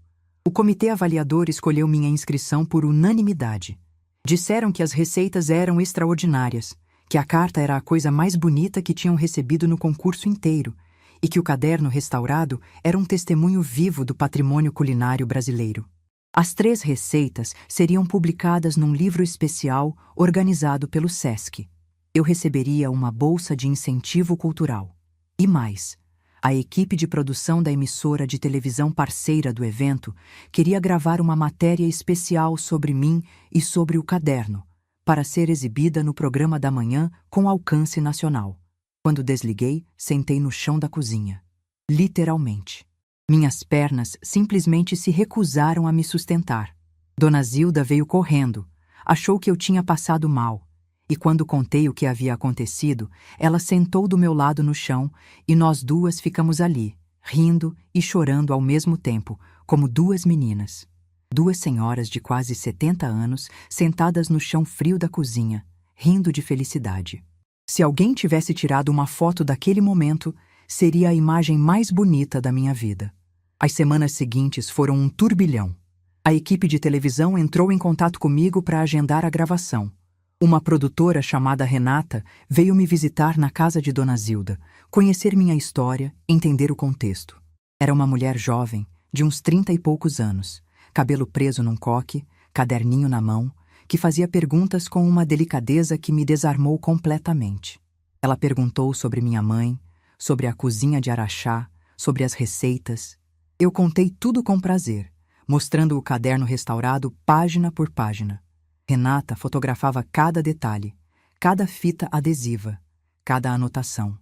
o comitê avaliador escolheu minha inscrição por unanimidade. Disseram que as receitas eram extraordinárias, que a carta era a coisa mais bonita que tinham recebido no concurso inteiro e que o caderno restaurado era um testemunho vivo do patrimônio culinário brasileiro. As 3 receitas seriam publicadas num livro especial organizado pelo SESC. Eu receberia uma bolsa de incentivo cultural. E mais, a equipe de produção da emissora de televisão parceira do evento queria gravar uma matéria especial sobre mim e sobre o caderno, para ser exibida no programa da manhã com alcance nacional. Quando desliguei, sentei no chão da cozinha. Literalmente. Minhas pernas simplesmente se recusaram a me sustentar. Dona Zilda veio correndo, achou que eu tinha passado mal. E quando contei o que havia acontecido, ela sentou do meu lado no chão e nós 2 ficamos ali, rindo e chorando ao mesmo tempo, como 2 meninas. 2 senhoras de quase 70 anos sentadas no chão frio da cozinha, rindo de felicidade. Se alguém tivesse tirado uma foto daquele momento, seria a imagem mais bonita da minha vida. As semanas seguintes foram um turbilhão. A equipe de televisão entrou em contato comigo para agendar a gravação. Uma produtora chamada Renata veio me visitar na casa de Dona Zilda, conhecer minha história, entender o contexto. Era uma mulher jovem, de uns 30 e poucos anos, cabelo preso num coque, caderninho na mão, que fazia perguntas com uma delicadeza que me desarmou completamente. Ela perguntou sobre minha mãe, sobre a cozinha de Araxá, sobre as receitas. Eu contei tudo com prazer, mostrando o caderno restaurado página por página. Renata fotografava cada detalhe, cada fita adesiva, cada anotação.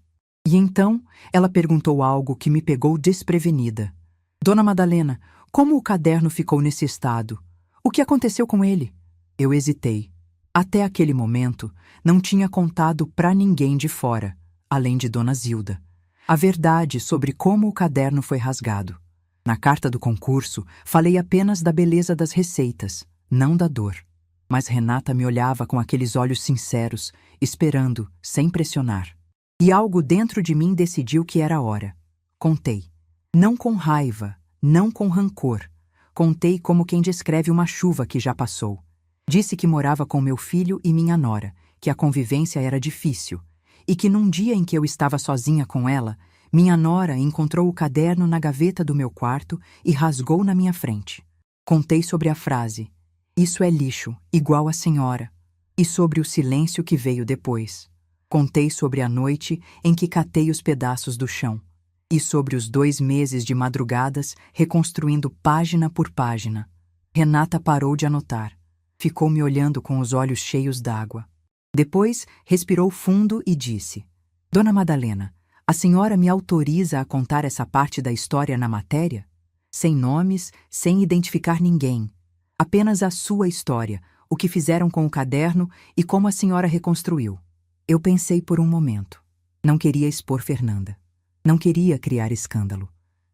E então ela perguntou algo que me pegou desprevenida. Dona Madalena, como o caderno ficou nesse estado? O que aconteceu com ele? Eu hesitei. Até aquele momento, não tinha contado para ninguém de fora, além de Dona Zilda, a verdade sobre como o caderno foi rasgado. Na carta do concurso, falei apenas da beleza das receitas, não da dor. Mas Renata me olhava com aqueles olhos sinceros, esperando, sem pressionar. E algo dentro de mim decidiu que era a hora. Contei. Não com raiva, não com rancor. Contei como quem descreve uma chuva que já passou. Disse que morava com meu filho e minha nora, que a convivência era difícil, e que num dia em que eu estava sozinha com ela, minha nora encontrou o caderno na gaveta do meu quarto e rasgou na minha frente. Contei sobre a frase: "Isso é lixo, igual a senhora", e sobre o silêncio que veio depois. Contei sobre a noite em que catei os pedaços do chão, e sobre os 2 meses de madrugadas reconstruindo página por página. Renata parou de anotar. Ficou me olhando com os olhos cheios d'água. Depois, respirou fundo e disse: "Dona Madalena, a senhora me autoriza a contar essa parte da história na matéria? Sem nomes, sem identificar ninguém. Apenas a sua história, o que fizeram com o caderno e como a senhora reconstruiu." Eu pensei por um momento. Não queria expor Fernanda. Não queria criar escândalo.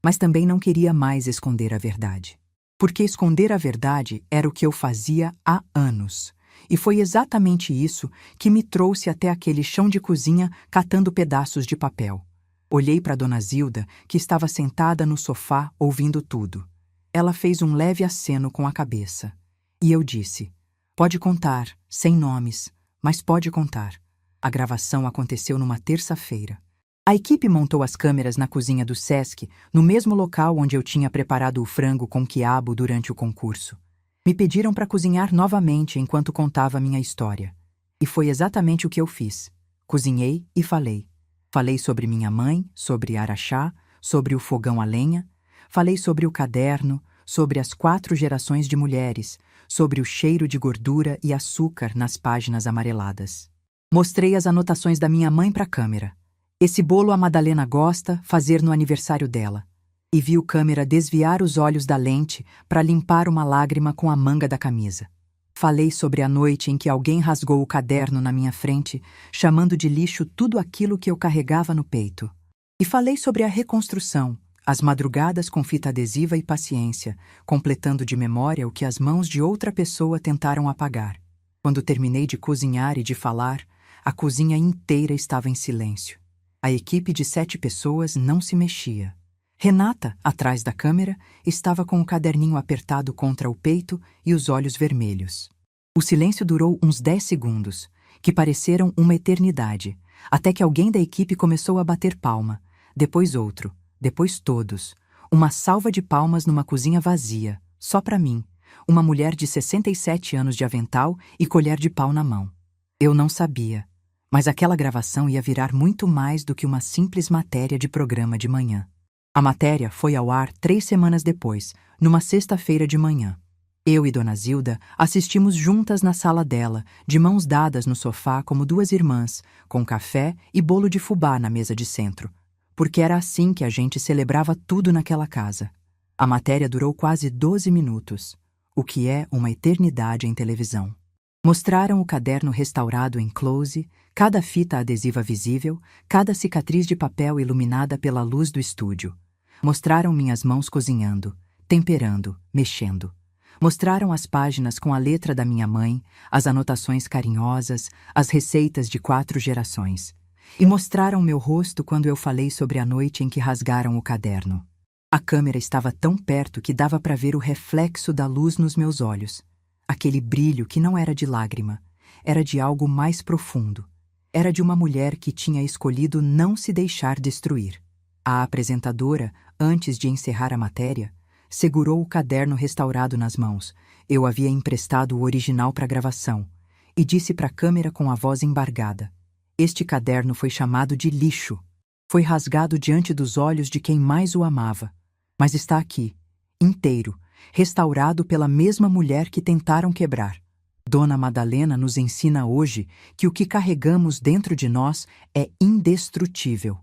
Mas também não queria mais esconder a verdade. Porque esconder a verdade era o que eu fazia há anos. E foi exatamente isso que me trouxe até aquele chão de cozinha catando pedaços de papel. Olhei para Dona Zilda, que estava sentada no sofá ouvindo tudo. Ela fez um leve aceno com a cabeça. E eu disse: "Pode contar, sem nomes, mas pode contar." A gravação aconteceu numa terça-feira. A equipe montou as câmeras na cozinha do SESC, no mesmo local onde eu tinha preparado o frango com quiabo durante o concurso. Me pediram para cozinhar novamente enquanto contava minha história. E foi exatamente o que eu fiz. Cozinhei e falei. Falei sobre minha mãe, sobre Araxá, sobre o fogão a lenha. Falei sobre o caderno, sobre as 4 gerações de mulheres, sobre o cheiro de gordura e açúcar nas páginas amareladas. Mostrei as anotações da minha mãe para a câmera. Esse bolo a Madalena gosta, fazer no aniversário dela. E vi o câmera desviar os olhos da lente para limpar uma lágrima com a manga da camisa. Falei sobre a noite em que alguém rasgou o caderno na minha frente, chamando de lixo tudo aquilo que eu carregava no peito. E falei sobre a reconstrução, As madrugadas com fita adesiva e paciência, completando de memória o que as mãos de outra pessoa tentaram apagar. Quando terminei de cozinhar e de falar, a cozinha inteira estava em silêncio. A equipe de 7 pessoas não se mexia. Renata, atrás da câmera, estava com o caderninho apertado contra o peito e os olhos vermelhos. O silêncio durou uns 10 segundos, que pareceram uma eternidade, até que alguém da equipe começou a bater palma, depois outro, depois todos. Uma salva de palmas numa cozinha vazia, só para mim, uma mulher de 67 anos de avental e colher de pau na mão. Eu não sabia, mas aquela gravação ia virar muito mais do que uma simples matéria de programa de manhã. A matéria foi ao ar 3 semanas depois, numa sexta-feira de manhã. Eu e Dona Zilda assistimos juntas na sala dela, de mãos dadas no sofá como 2 irmãs, com café e bolo de fubá na mesa de centro, porque era assim que a gente celebrava tudo naquela casa. A matéria durou quase 12 minutos, o que é uma eternidade em televisão. Mostraram o caderno restaurado em close, cada fita adesiva visível, cada cicatriz de papel iluminada pela luz do estúdio. Mostraram minhas mãos cozinhando, temperando, mexendo. Mostraram as páginas com a letra da minha mãe, as anotações carinhosas, as receitas de 4 gerações. E mostraram meu rosto quando eu falei sobre a noite em que rasgaram o caderno. A câmera estava tão perto que dava para ver o reflexo da luz nos meus olhos. Aquele brilho que não era de lágrima, era de algo mais profundo. Era de uma mulher que tinha escolhido não se deixar destruir. A apresentadora, antes de encerrar a matéria, segurou o caderno restaurado nas mãos. Eu havia emprestado o original para a gravação e disse para a câmera com a voz embargada: "Este caderno foi chamado de lixo. Foi rasgado diante dos olhos de quem mais o amava. Mas está aqui, inteiro, restaurado pela mesma mulher que tentaram quebrar. Dona Madalena nos ensina hoje que o que carregamos dentro de nós é indestrutível."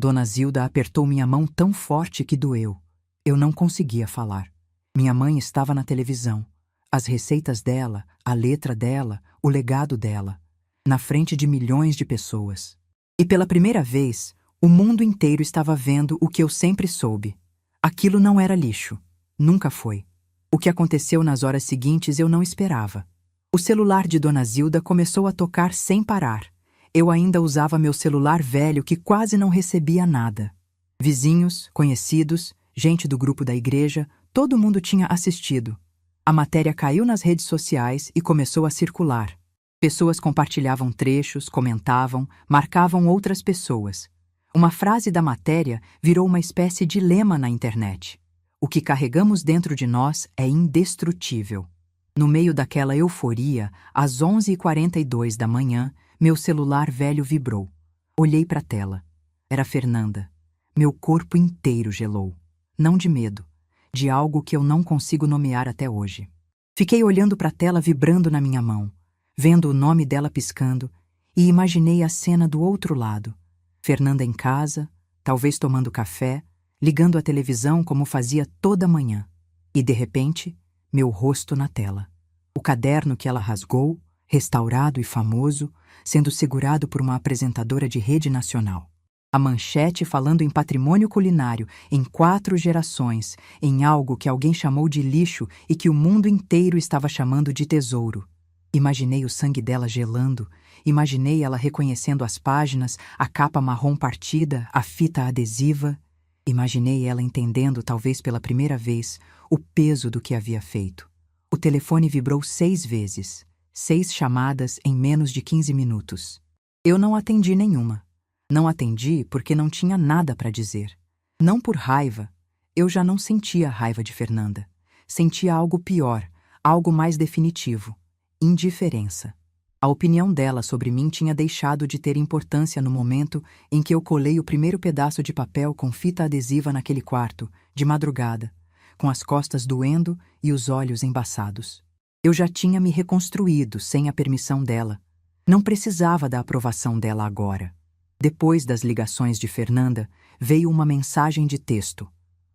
Dona Zilda apertou minha mão tão forte que doeu. Eu não conseguia falar. Minha mãe estava na televisão. As receitas dela, a letra dela, o legado dela, na frente de milhões de pessoas. E pela primeira vez, o mundo inteiro estava vendo o que eu sempre soube. Aquilo não era lixo. Nunca foi. O que aconteceu nas horas seguintes eu não esperava. O celular de Dona Zilda começou a tocar sem parar. Eu ainda usava meu celular velho que quase não recebia nada. Vizinhos, conhecidos, gente do grupo da igreja, todo mundo tinha assistido. A matéria caiu nas redes sociais e começou a circular. Pessoas compartilhavam trechos, comentavam, marcavam outras pessoas. Uma frase da matéria virou uma espécie de lema na internet. O que carregamos dentro de nós é indestrutível. No meio daquela euforia, às 11h42 da manhã, meu celular velho vibrou. Olhei para a tela. Era Fernanda. Meu corpo inteiro gelou. Não de medo, de algo que eu não consigo nomear até hoje. Fiquei olhando para a tela vibrando na minha mão, vendo o nome dela piscando, e imaginei a cena do outro lado. Fernanda em casa, talvez tomando café, ligando a televisão como fazia toda manhã. E, de repente, meu rosto na tela. O caderno que ela rasgou, restaurado e famoso, sendo segurado por uma apresentadora de rede nacional. A manchete falando em patrimônio culinário, em 4 gerações, em algo que alguém chamou de lixo e que o mundo inteiro estava chamando de tesouro. Imaginei o sangue dela gelando, imaginei ela reconhecendo as páginas, a capa marrom partida, a fita adesiva. Imaginei ela entendendo, talvez pela primeira vez, o peso do que havia feito. O telefone vibrou 6 vezes, 6 chamadas em menos de 15 minutos. Eu não atendi nenhuma. Não atendi porque não tinha nada para dizer. Não por raiva. Eu já não sentia raiva de Fernanda. Sentia algo pior, algo mais definitivo. Indiferença. A opinião dela sobre mim tinha deixado de ter importância no momento em que eu colei o primeiro pedaço de papel com fita adesiva naquele quarto, de madrugada, com as costas doendo e os olhos embaçados. Eu já tinha me reconstruído sem a permissão dela. Não precisava da aprovação dela agora. Depois das ligações de Fernanda, veio uma mensagem de texto,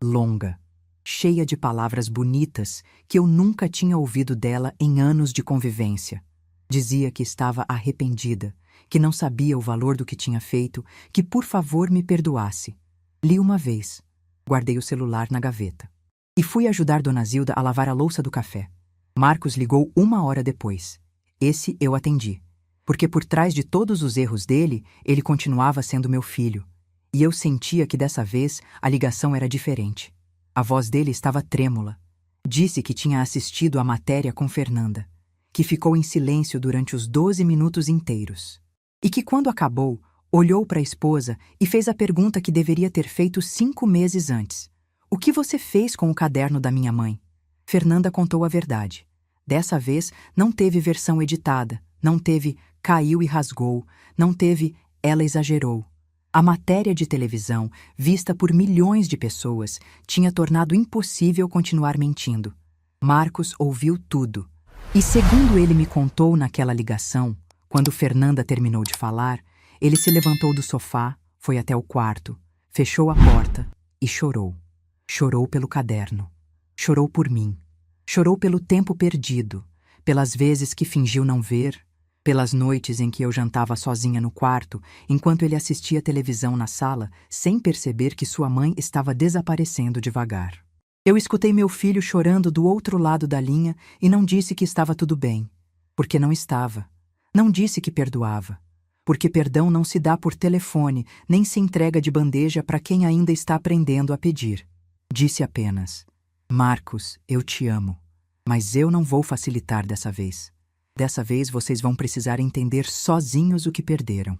longa, cheia de palavras bonitas que eu nunca tinha ouvido dela em anos de convivência. Dizia que estava arrependida, que não sabia o valor do que tinha feito, que por favor me perdoasse. Li uma vez. Guardei o celular na gaveta. E fui ajudar Dona Zilda a lavar a louça do café. Marcos ligou 1 hora depois. Esse eu atendi. Porque por trás de todos os erros dele, ele continuava sendo meu filho. E eu sentia que dessa vez a ligação era diferente. A voz dele estava trêmula. Disse que tinha assistido a matéria com Fernanda, que ficou em silêncio durante os 12 minutos inteiros. E que quando acabou, olhou para a esposa e fez a pergunta que deveria ter feito 5 meses antes. O que você fez com o caderno da minha mãe? Fernanda contou a verdade. Dessa vez, não teve versão editada, não teve caiu e rasgou, não teve ela exagerou. A matéria de televisão, vista por milhões de pessoas, tinha tornado impossível continuar mentindo. Marcos ouviu tudo. E segundo ele me contou naquela ligação, quando Fernanda terminou de falar, ele se levantou do sofá, foi até o quarto, fechou a porta e chorou. Chorou pelo caderno. Chorou por mim. Chorou pelo tempo perdido, pelas vezes que fingiu não ver, pelas noites em que eu jantava sozinha no quarto, enquanto ele assistia televisão na sala, sem perceber que sua mãe estava desaparecendo devagar. Eu escutei meu filho chorando do outro lado da linha e não disse que estava tudo bem, porque não estava. Não disse que perdoava, porque perdão não se dá por telefone, nem se entrega de bandeja para quem ainda está aprendendo a pedir. Disse apenas: Marcos, eu te amo, mas eu não vou facilitar dessa vez. Dessa vez vocês vão precisar entender sozinhos o que perderam.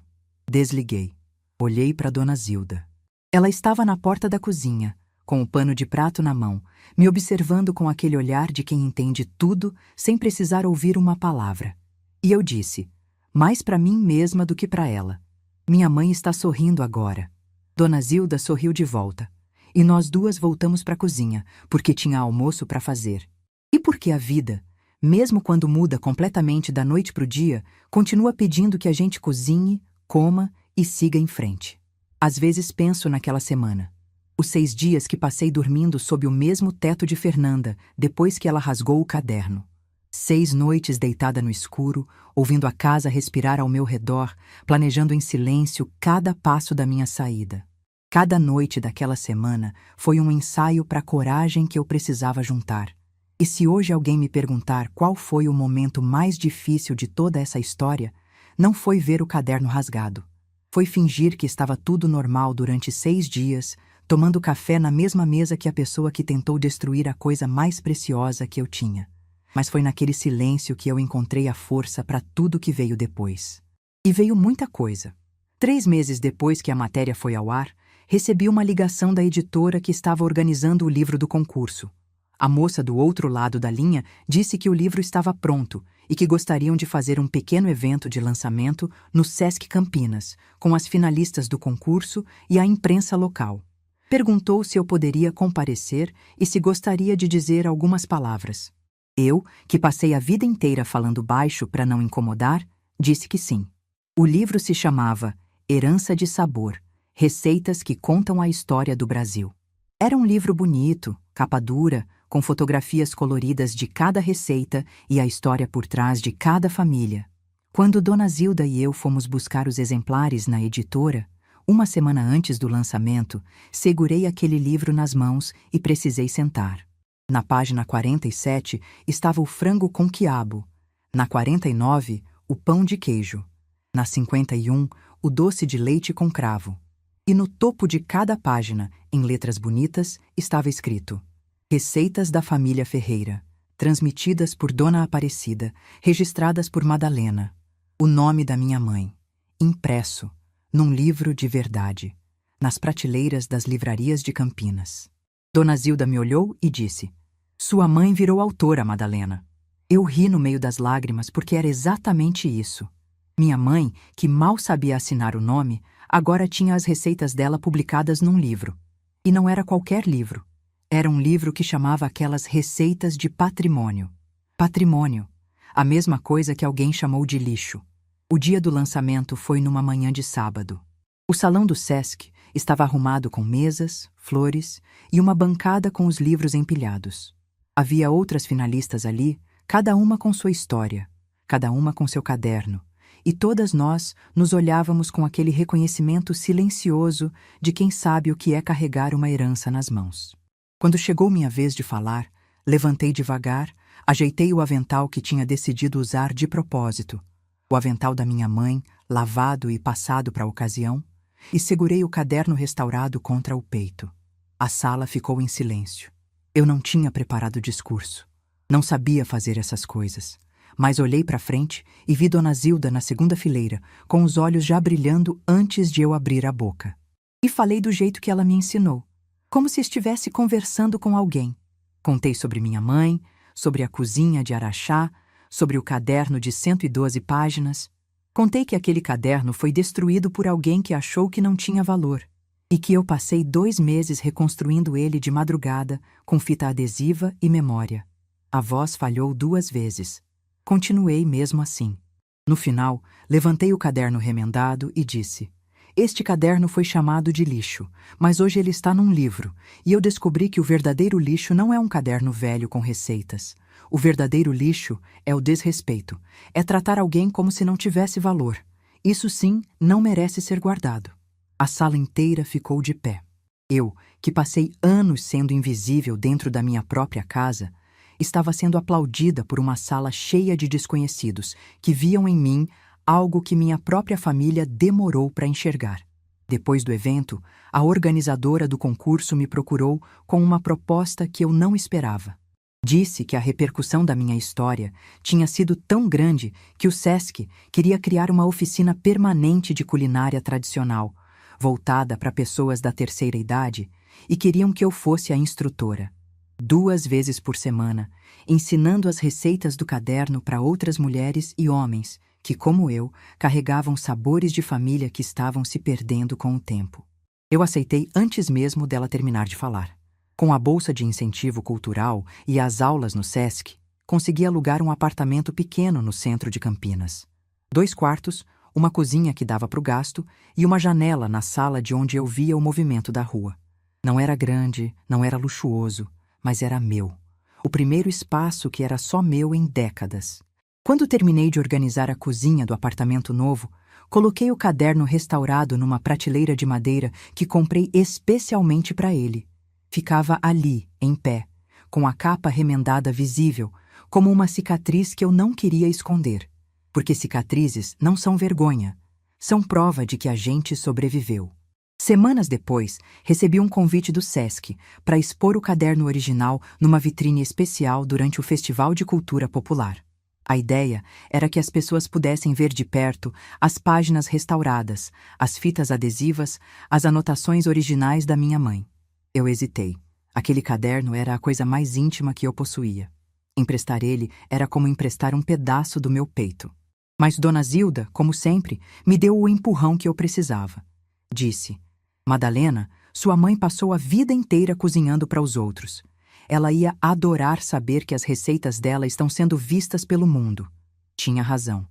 Desliguei. Olhei para Dona Zilda. Ela estava na porta da cozinha, com o pano de prato na mão, me observando com aquele olhar de quem entende tudo sem precisar ouvir uma palavra. E eu disse, mais para mim mesma do que para ela: minha mãe está sorrindo agora. Dona Zilda sorriu de volta. E nós duas voltamos para a cozinha, porque tinha almoço para fazer. E porque a vida, mesmo quando muda completamente da noite para o dia, continua pedindo que a gente cozinhe, coma e siga em frente. Às vezes penso naquela semana. Os 6 dias que passei dormindo sob o mesmo teto de Fernanda, depois que ela rasgou o caderno. 6 noites deitada no escuro, ouvindo a casa respirar ao meu redor, planejando em silêncio cada passo da minha saída. Cada noite daquela semana foi um ensaio para a coragem que eu precisava juntar. E se hoje alguém me perguntar qual foi o momento mais difícil de toda essa história, não foi ver o caderno rasgado. Foi fingir que estava tudo normal durante 6 dias, tomando café na mesma mesa que a pessoa que tentou destruir a coisa mais preciosa que eu tinha. Mas foi naquele silêncio que eu encontrei a força para tudo que veio depois. E veio muita coisa. 3 meses depois que a matéria foi ao ar, recebi uma ligação da editora que estava organizando o livro do concurso. A moça do outro lado da linha disse que o livro estava pronto e que gostariam de fazer um pequeno evento de lançamento no Sesc Campinas, com as finalistas do concurso e a imprensa local. Perguntou se eu poderia comparecer e se gostaria de dizer algumas palavras. Eu, que passei a vida inteira falando baixo para não incomodar, disse que sim. O livro se chamava Herança de Sabor, Receitas que Contam a História do Brasil. Era um livro bonito, capa dura, com fotografias coloridas de cada receita e a história por trás de cada família. Quando Dona Zilda e eu fomos buscar os exemplares na editora, uma semana antes do lançamento, segurei aquele livro nas mãos e precisei sentar. Na página 47 estava o frango com quiabo, na 49, o pão de queijo, na 51, o doce de leite com cravo. E no topo de cada página, em letras bonitas, estava escrito: Receitas da família Ferreira, transmitidas por Dona Aparecida, registradas por Madalena. O nome da minha mãe, impresso, num livro de verdade, nas prateleiras das livrarias de Campinas. Dona Zilda me olhou e disse: Sua mãe virou autora, Madalena. Eu ri no meio das lágrimas porque era exatamente isso. Minha mãe, que mal sabia assinar o nome, agora tinha as receitas dela publicadas num livro. E não era qualquer livro. Era um livro que chamava aquelas receitas de patrimônio. Patrimônio. A mesma coisa que alguém chamou de lixo. O dia do lançamento foi numa manhã de sábado. O salão do Sesc estava arrumado com mesas, flores e uma bancada com os livros empilhados. Havia outras finalistas ali, cada uma com sua história, cada uma com seu caderno, e todas nós nos olhávamos com aquele reconhecimento silencioso de quem sabe o que é carregar uma herança nas mãos. Quando chegou minha vez de falar, levantei devagar, ajeitei o avental que tinha decidido usar de propósito, o avental da minha mãe, lavado e passado para a ocasião, e segurei o caderno restaurado contra o peito. A sala ficou em silêncio. Eu não tinha preparado discurso. Não sabia fazer essas coisas. Mas olhei para frente e vi Dona Zilda na segunda fileira, com os olhos já brilhando antes de eu abrir a boca. E falei do jeito que ela me ensinou, como se estivesse conversando com alguém. Contei sobre minha mãe, sobre a cozinha de Araxá, sobre o caderno de 112 páginas. Contei que aquele caderno foi destruído por alguém que achou que não tinha valor, e que eu passei 2 meses reconstruindo ele de madrugada, com fita adesiva e memória. A voz falhou 2 vezes. Continuei mesmo assim. No final, levantei o caderno remendado e disse: "Este caderno foi chamado de lixo, mas hoje ele está num livro, e eu descobri que o verdadeiro lixo não é um caderno velho com receitas. O verdadeiro lixo é o desrespeito, é tratar alguém como se não tivesse valor. Isso sim não merece ser guardado." A sala inteira ficou de pé. Eu, que passei anos sendo invisível dentro da minha própria casa, estava sendo aplaudida por uma sala cheia de desconhecidos que viam em mim algo que minha própria família demorou para enxergar. Depois do evento, a organizadora do concurso me procurou com uma proposta que eu não esperava. Disse que a repercussão da minha história tinha sido tão grande que o SESC queria criar uma oficina permanente de culinária tradicional, voltada para pessoas da terceira idade, e queriam que eu fosse a instrutora. 2 vezes por semana, ensinando as receitas do caderno para outras mulheres e homens que, como eu, carregavam sabores de família que estavam se perdendo com o tempo. Eu aceitei antes mesmo dela terminar de falar. Com a bolsa de incentivo cultural e as aulas no SESC, consegui alugar um apartamento pequeno no centro de Campinas. 2 quartos, uma cozinha que dava para o gasto e uma janela na sala de onde eu via o movimento da rua. Não era grande, não era luxuoso, mas era meu. O primeiro espaço que era só meu em décadas. Quando terminei de organizar a cozinha do apartamento novo, coloquei o caderno restaurado numa prateleira de madeira que comprei especialmente para ele. Ficava ali, em pé, com a capa remendada visível, como uma cicatriz que eu não queria esconder. Porque cicatrizes não são vergonha, são prova de que a gente sobreviveu. Semanas depois, recebi um convite do SESC para expor o caderno original numa vitrine especial durante o Festival de Cultura Popular. A ideia era que as pessoas pudessem ver de perto as páginas restauradas, as fitas adesivas, as anotações originais da minha mãe. Eu hesitei. Aquele caderno era a coisa mais íntima que eu possuía. Emprestar ele era como emprestar um pedaço do meu peito. Mas Dona Zilda, como sempre, me deu o empurrão que eu precisava. Disse: "Madalena, sua mãe passou a vida inteira cozinhando para os outros. Ela ia adorar saber que as receitas dela estão sendo vistas pelo mundo." Tinha razão.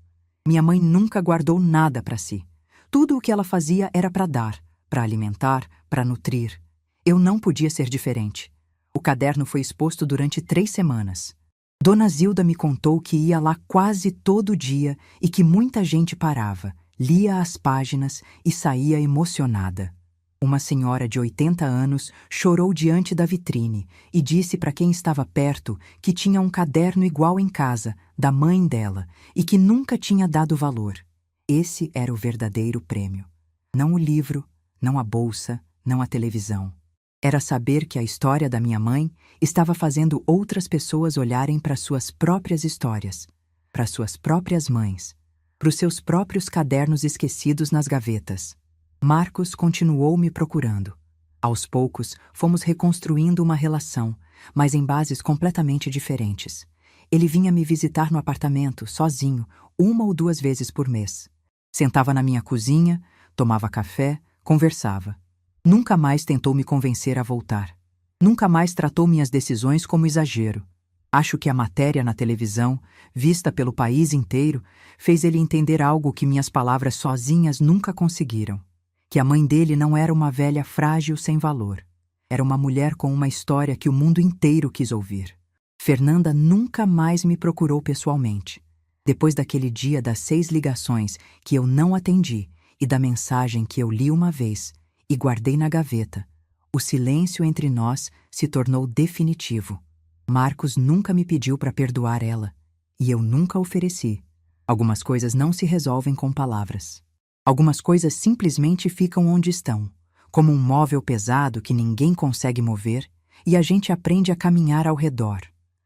Minha mãe nunca guardou nada para si. Tudo o que ela fazia era para dar, para alimentar, para nutrir. Eu não podia ser diferente. O caderno foi exposto durante 3 semanas. Dona Zilda me contou que ia lá quase todo dia e que muita gente parava, lia as páginas e saía emocionada. Uma senhora de 80 anos chorou diante da vitrine e disse para quem estava perto que tinha um caderno igual em casa, da mãe dela, e que nunca tinha dado valor. Esse era o verdadeiro prêmio. Não o livro, não a bolsa, não a televisão. Era saber que a história da minha mãe estava fazendo outras pessoas olharem para suas próprias histórias, para suas próprias mães, para os seus próprios cadernos esquecidos nas gavetas. Marcos continuou me procurando. Aos poucos, fomos reconstruindo uma relação, mas em bases completamente diferentes. Ele vinha me visitar no apartamento, sozinho, 1 ou 2 vezes por mês. Sentava na minha cozinha, tomava café, conversava. Nunca mais tentou me convencer a voltar. Nunca mais tratou minhas decisões como exagero. Acho que a matéria na televisão, vista pelo país inteiro, fez ele entender algo que minhas palavras sozinhas nunca conseguiram. Que a mãe dele não era uma velha frágil sem valor. Era uma mulher com uma história que o mundo inteiro quis ouvir. Fernanda nunca mais me procurou pessoalmente. Depois daquele dia das 6 ligações que eu não atendi e da mensagem que eu li uma vez e guardei na gaveta, o silêncio entre nós se tornou definitivo. Marcos nunca me pediu para perdoar ela, e eu nunca ofereci. Algumas coisas não se resolvem com palavras. Algumas coisas simplesmente ficam onde estão, como um móvel pesado que ninguém consegue mover, e a gente aprende a caminhar ao redor.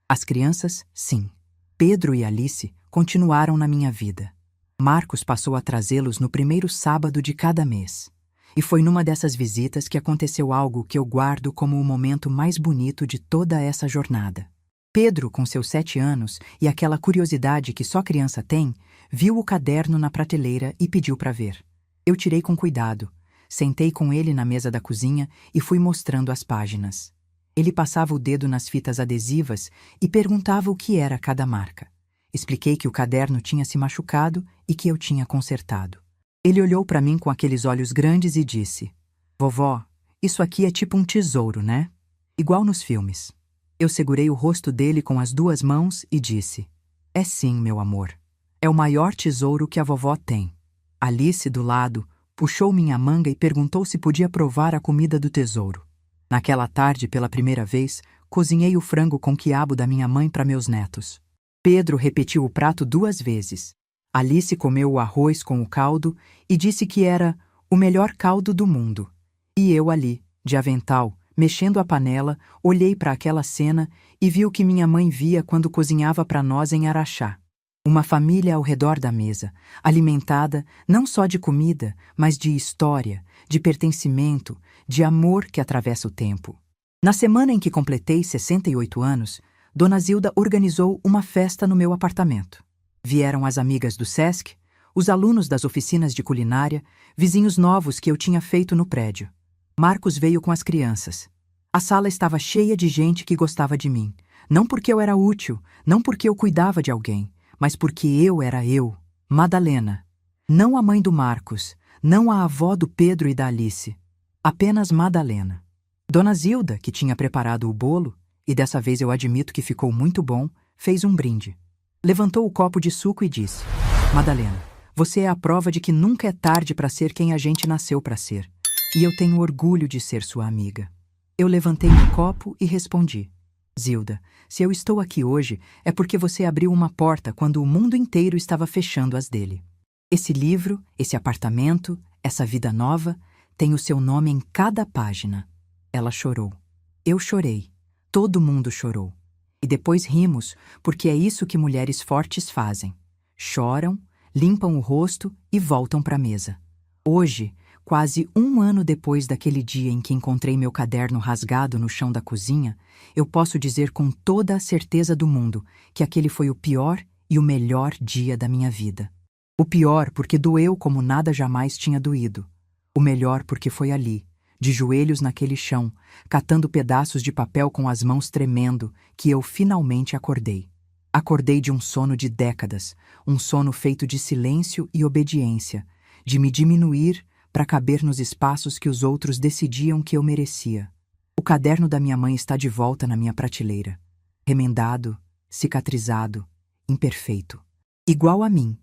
As crianças, sim. Pedro e Alice continuaram na minha vida. Marcos passou a trazê-los no primeiro sábado de cada mês. E foi numa dessas visitas que aconteceu algo que eu guardo como o momento mais bonito de toda essa jornada. Pedro, com seus 7 anos e aquela curiosidade que só criança tem, viu o caderno na prateleira e pediu para ver. Eu tirei com cuidado, sentei com ele na mesa da cozinha e fui mostrando as páginas. Ele passava o dedo nas fitas adesivas e perguntava o que era cada marca. Expliquei que o caderno tinha se machucado e que eu tinha consertado. Ele olhou para mim com aqueles olhos grandes e disse: "Vovó, isso aqui é tipo um tesouro, né? Igual nos filmes." Eu segurei o rosto dele com as 2 mãos e disse: "É sim, meu amor. É o maior tesouro que a vovó tem." Alice, do lado, puxou minha manga e perguntou se podia provar a comida do tesouro. Naquela tarde, pela primeira vez, cozinhei o frango com quiabo da minha mãe para meus netos. Pedro repetiu o prato 2 vezes. Alice comeu o arroz com o caldo e disse que era o melhor caldo do mundo. E eu ali, de avental, mexendo a panela, olhei para aquela cena e vi o que minha mãe via quando cozinhava para nós em Araxá. Uma família ao redor da mesa, alimentada não só de comida, mas de história, de pertencimento, de amor que atravessa o tempo. Na semana em que completei 68 anos, Dona Zilda organizou uma festa no meu apartamento. Vieram as amigas do SESC, os alunos das oficinas de culinária, vizinhos novos que eu tinha feito no prédio. Marcos veio com as crianças. A sala estava cheia de gente que gostava de mim. Não porque eu era útil, não porque eu cuidava de alguém, mas porque eu era eu, Madalena. Não a mãe do Marcos, não a avó do Pedro e da Alice. Apenas Madalena. Dona Zilda, que tinha preparado o bolo, e dessa vez eu admito que ficou muito bom, fez um brinde. Levantou o copo de suco e disse: "Madalena, você é a prova de que nunca é tarde para ser quem a gente nasceu para ser. E eu tenho orgulho de ser sua amiga." Eu levantei o copo e respondi: "Zilda, se eu estou aqui hoje é porque você abriu uma porta quando o mundo inteiro estava fechando as dele. Esse livro, esse apartamento, essa vida nova, tem o seu nome em cada página." Ela chorou. Eu chorei. Todo mundo chorou. E depois rimos, porque é isso que mulheres fortes fazem. Choram, limpam o rosto e voltam para a mesa. Hoje, quase 1 ano depois daquele dia em que encontrei meu caderno rasgado no chão da cozinha, eu posso dizer com toda a certeza do mundo que aquele foi o pior e o melhor dia da minha vida. O pior porque doeu como nada jamais tinha doído. O melhor porque foi ali, de joelhos naquele chão, catando pedaços de papel com as mãos tremendo, que eu finalmente acordei. Acordei de um sono de décadas, um sono feito de silêncio e obediência, de me diminuir para caber nos espaços que os outros decidiam que eu merecia. O caderno da minha mãe está de volta na minha prateleira, remendado, cicatrizado, imperfeito, igual a mim.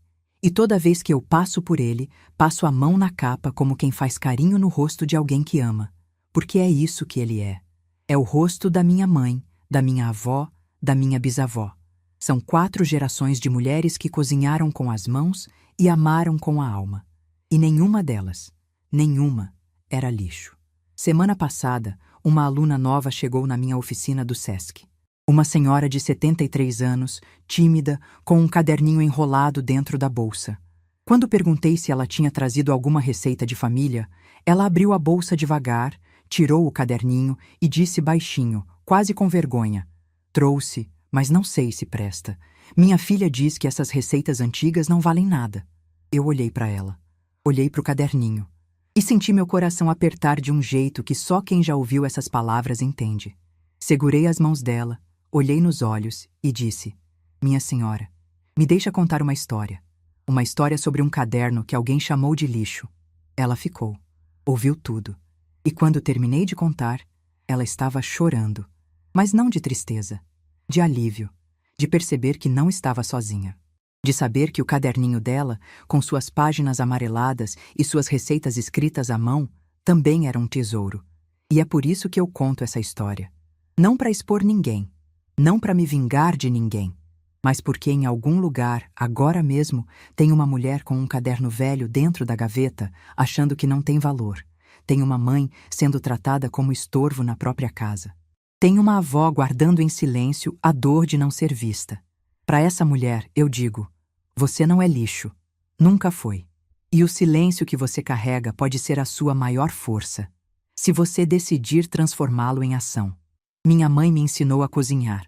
E toda vez que eu passo por ele, passo a mão na capa como quem faz carinho no rosto de alguém que ama, porque é isso que ele é. É o rosto da minha mãe, da minha avó, da minha bisavó. São 4 gerações de mulheres que cozinharam com as mãos e amaram com a alma. E nenhuma delas, nenhuma, era lixo. Semana passada, uma aluna nova chegou na minha oficina do SESC. Uma senhora de 73 anos, tímida, com um caderninho enrolado dentro da bolsa. Quando perguntei se ela tinha trazido alguma receita de família, ela abriu a bolsa devagar, tirou o caderninho e disse baixinho, quase com vergonha: "Trouxe, mas não sei se presta. Minha filha diz que essas receitas antigas não valem nada." Eu olhei para ela. Olhei para o caderninho. E senti meu coração apertar de um jeito que só quem já ouviu essas palavras entende. Segurei as mãos dela, olhei nos olhos e disse: "Minha senhora, me deixa contar uma história. Uma história sobre um caderno que alguém chamou de lixo." Ela ficou, ouviu tudo. E quando terminei de contar, ela estava chorando. Mas não de tristeza, de alívio, de perceber que não estava sozinha. De saber que o caderninho dela, com suas páginas amareladas e suas receitas escritas à mão, também era um tesouro. E é por isso que eu conto essa história. Não para expor ninguém, não para me vingar de ninguém, mas porque em algum lugar, agora mesmo, tem uma mulher com um caderno velho dentro da gaveta, achando que não tem valor. Tem uma mãe sendo tratada como estorvo na própria casa. Tem uma avó guardando em silêncio a dor de não ser vista. Para essa mulher, eu digo: você não é lixo. Nunca foi. E o silêncio que você carrega pode ser a sua maior força, se você decidir transformá-lo em ação. Minha mãe me ensinou a cozinhar,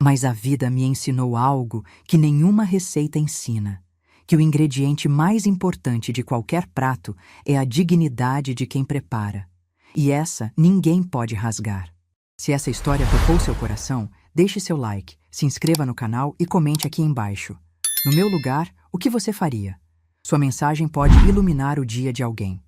mas a vida me ensinou algo que nenhuma receita ensina: que o ingrediente mais importante de qualquer prato é a dignidade de quem prepara. E essa ninguém pode rasgar. Se essa história tocou seu coração, deixe seu like, se inscreva no canal e comente aqui embaixo. No meu lugar, o que você faria? Sua mensagem pode iluminar o dia de alguém.